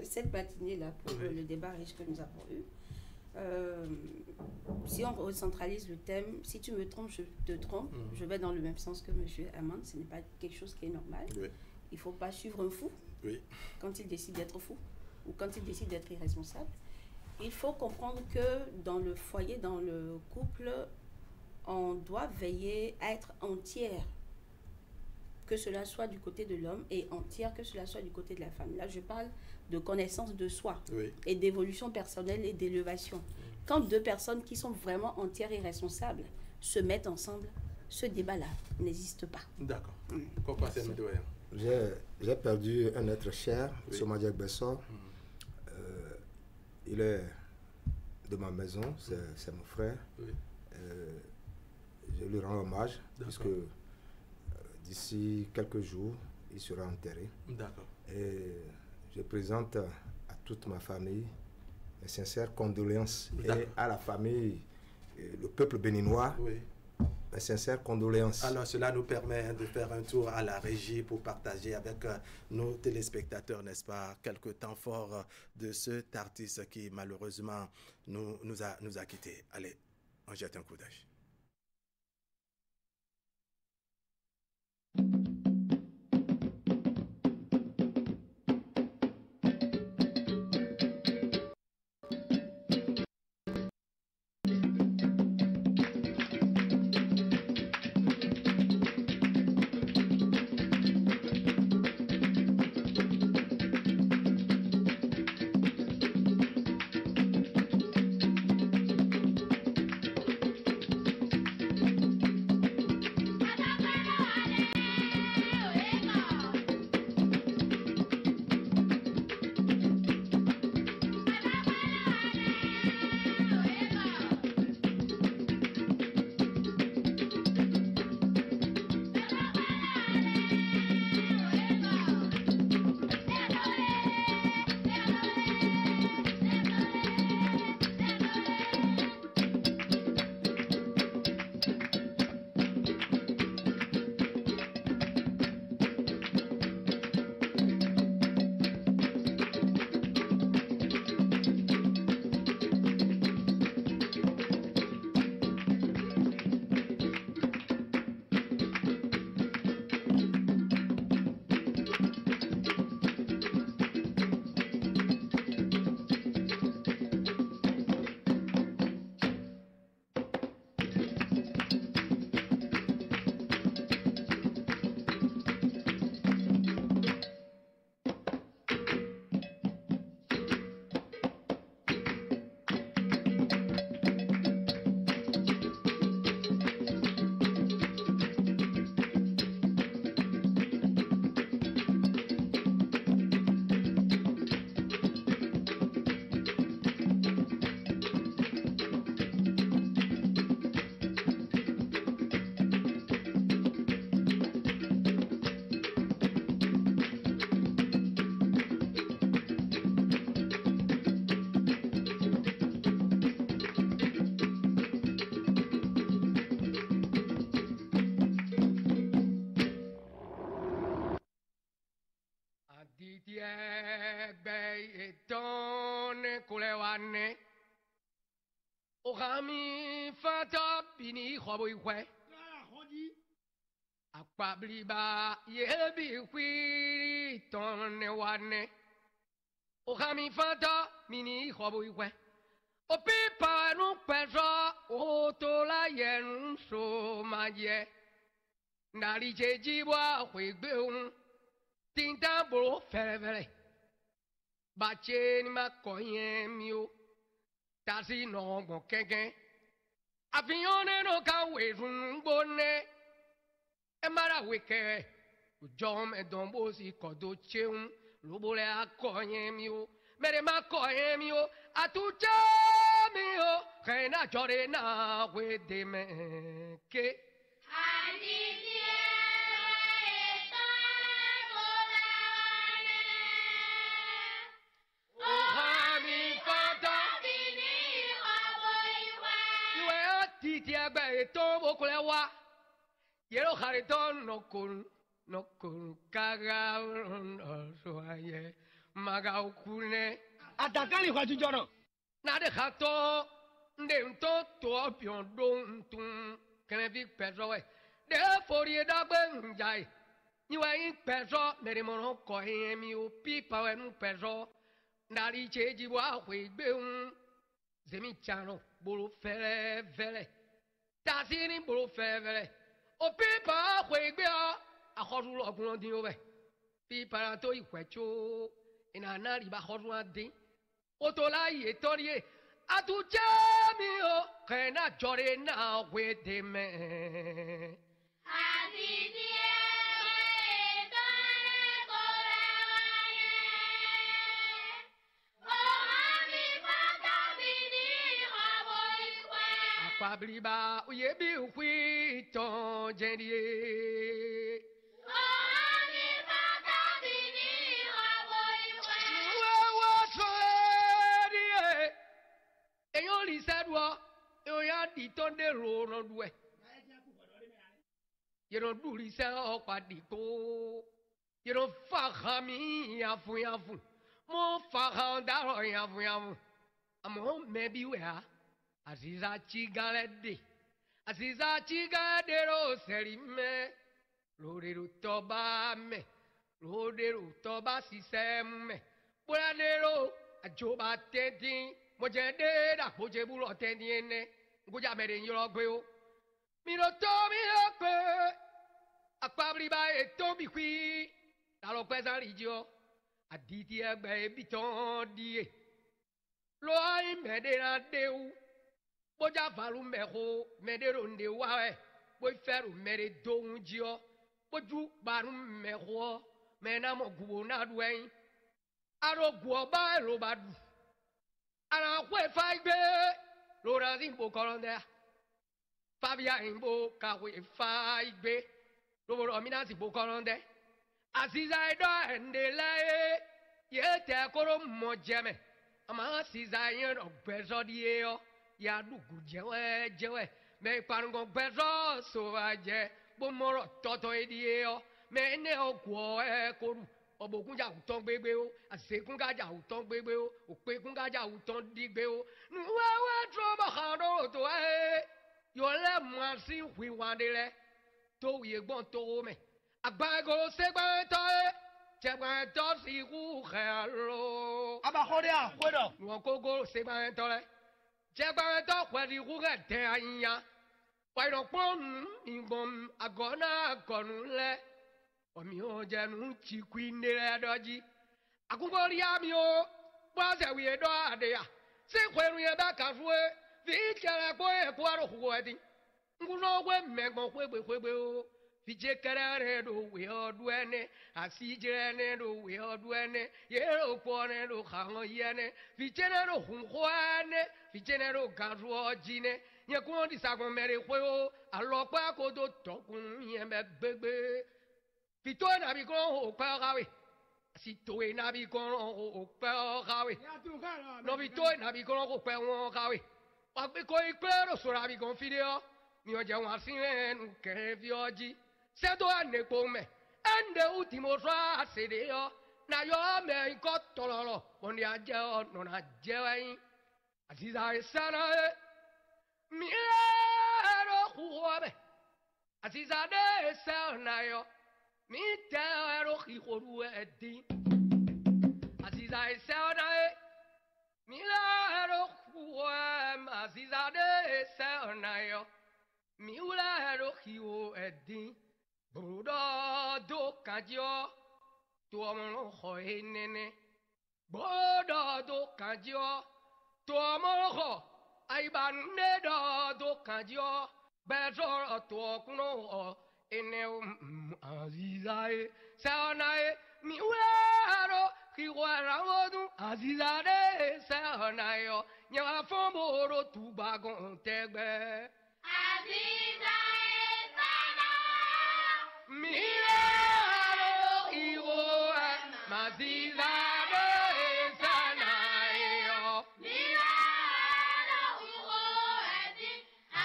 S3: cette matinée-là pour le débat riche que nous avons eu. Si on recentralise le thème, si tu me trompes, je te trompe, je vais dans le même sens que M. Herman. Ce n'est pas quelque chose qui est normal. Il ne faut pas suivre un fou quand il décide d'être fou ou quand il décide d'être irresponsable. Il faut comprendre que dans le foyer, dans le couple, on doit veiller à être entière, que cela soit du côté de l'homme, et entière que cela soit du côté de la femme. Là, je parle de connaissance de soi et d'évolution personnelle et d'élévation. Quand deux personnes qui sont vraiment entières et responsables se mettent ensemble, ce débat-là n'existe pas.
S1: D'accord. Pourquoi c'est
S4: J'ai perdu un être cher, Somadiak Bessor. Il est de ma maison, c'est mon frère. Je lui rends hommage, puisque d'ici quelques jours, il sera enterré.
S1: D'accord.
S4: Et je présente à toute ma famille mes sincères condoléances. Et à la famille, le peuple béninois, mes sincères condoléances.
S1: Alors cela nous permet de faire un tour à la régie pour partager avec nos téléspectateurs, n'est-ce pas, quelques temps forts de cet artiste qui malheureusement nous a quittés. Allez, on jette un coup d'œil.
S10: Didier Bay Ton Kulewane Orami Fata Bini Hoboywe Akwabliba Yebi Hui Ton Wane Orami Fata Mini Hoboywe Opipa no Petra Otola Yen So Maye Nali Jejiwa Huigbeum Tinta bolo fere bache ni ma koyen mi o tasi no mo keke afione no ka we run gbone e mara we ke jom e don bo si kodo cheun lo bole akoyen mi o mere ma koyen mi o atucha mi o kena jore na we de me ke Esto bokulewa yero hariton nokun kaga soaye maga ukune
S11: atakali kwa tujono
S10: na de hato nde to pion don tun kenevi petrowe de forie da benjai niwa in petro mere mono ko mi o pipa we nu petro ndari cheji wa hwegbe zemi chano bolo fere vele Tasini bolo fevele. O pipa huegbe a horu ogun din obe. Pipa to ikwecho ina na riba horu adin. O to la ye torie atu jami o kena jore na we de me. Pabliba uye bi hui ton jendie Oami fata bini aboy wa soedie eyo li sedwo eyo ya di ton de ro no duwe yero du li se o padi ko yero fa khami yafu mo fa handa ro yafu amo mebi we ha Aziza chigalede ro serime Lodero toba me Lodero toba siseme Bulanero ajoba tenti Mojede da poje bulo tenti ene Nguja mede nyoro kweo Miro tobi okwe Akwabliba e tobi kwi Dalo kweza ligio Aditi egbe biton die Loa mede na deu Boja valu meho medero nde wae boy feru mere donjio boju baru meho mena mo guo na duen aro guo ba lo badu ara kwe faigbe lo razin bo kolonde fabia imbo ka we faigbe lo bo mi na si bo kolonde asiza edo endele ye te koro mo jeme ama asiza yen ogbezo die ya dugu jewe me pango bezo soaje bo moro toto edie o me ne ogwo e koru obogun ja uton gbegbe o asekun ga ja uton gbegbe o opekun ga ja uton digbe o nuwe drobo hando to e yo le mo si wi wandele to wi egbon to me agbago segba to e jegba to si hu khalo
S11: aba khore a kwedo
S10: won kogo segba to le Jegba to kweri huge te anya Wairo pon ingbom agona agonule Omi o jenu chikwi nere doji Akugori ami o Bwaze wi edo ade ya Si kweru ye baka fwe Vi kere kwe kwaro huwedi Nguno we megbon kwebe o Fije kere do we odwene Asije ne do we odwene Yero pone do khango yene Fije ne do hunhwane Fije ne do garuo jine Nye kundi sagon mere kweo Alokwa kodo tokun yeme gbegbe Fito na bi kon ho kwa gawe Sito na bi kon ho kwa gawe No fito na bi kon ho kwa won gawe Wakbe ko iklero sura bi kon fideo Mi oje wan sin ke vioji Sedo ane kome, ende ultimo swa sedeo, na yo me ko tololo oni aje no na je wen aziza sana miero khuwe aziza de sana yo mi tero khiru edi aziza sana miero khuwe aziza de sana yo miero khiru edi brodo do kanjo to mo khoe nene brodo do kanjo to mo kho ai ban ne do kanjo bezo to kuno ene azizai sanae mi uaro khiwara wodu azizade sanayo nya fomboro tubagon tegbe azizai sana mi uaro khiwo mazizade sanayo mi uaro khiwo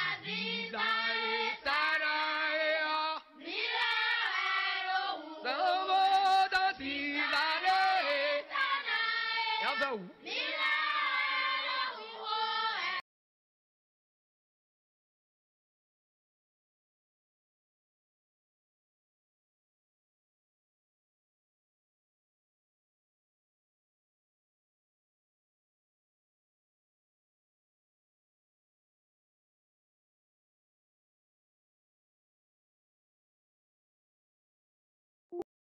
S10: azizai sanayo mi uaro zawo da zizade sanayo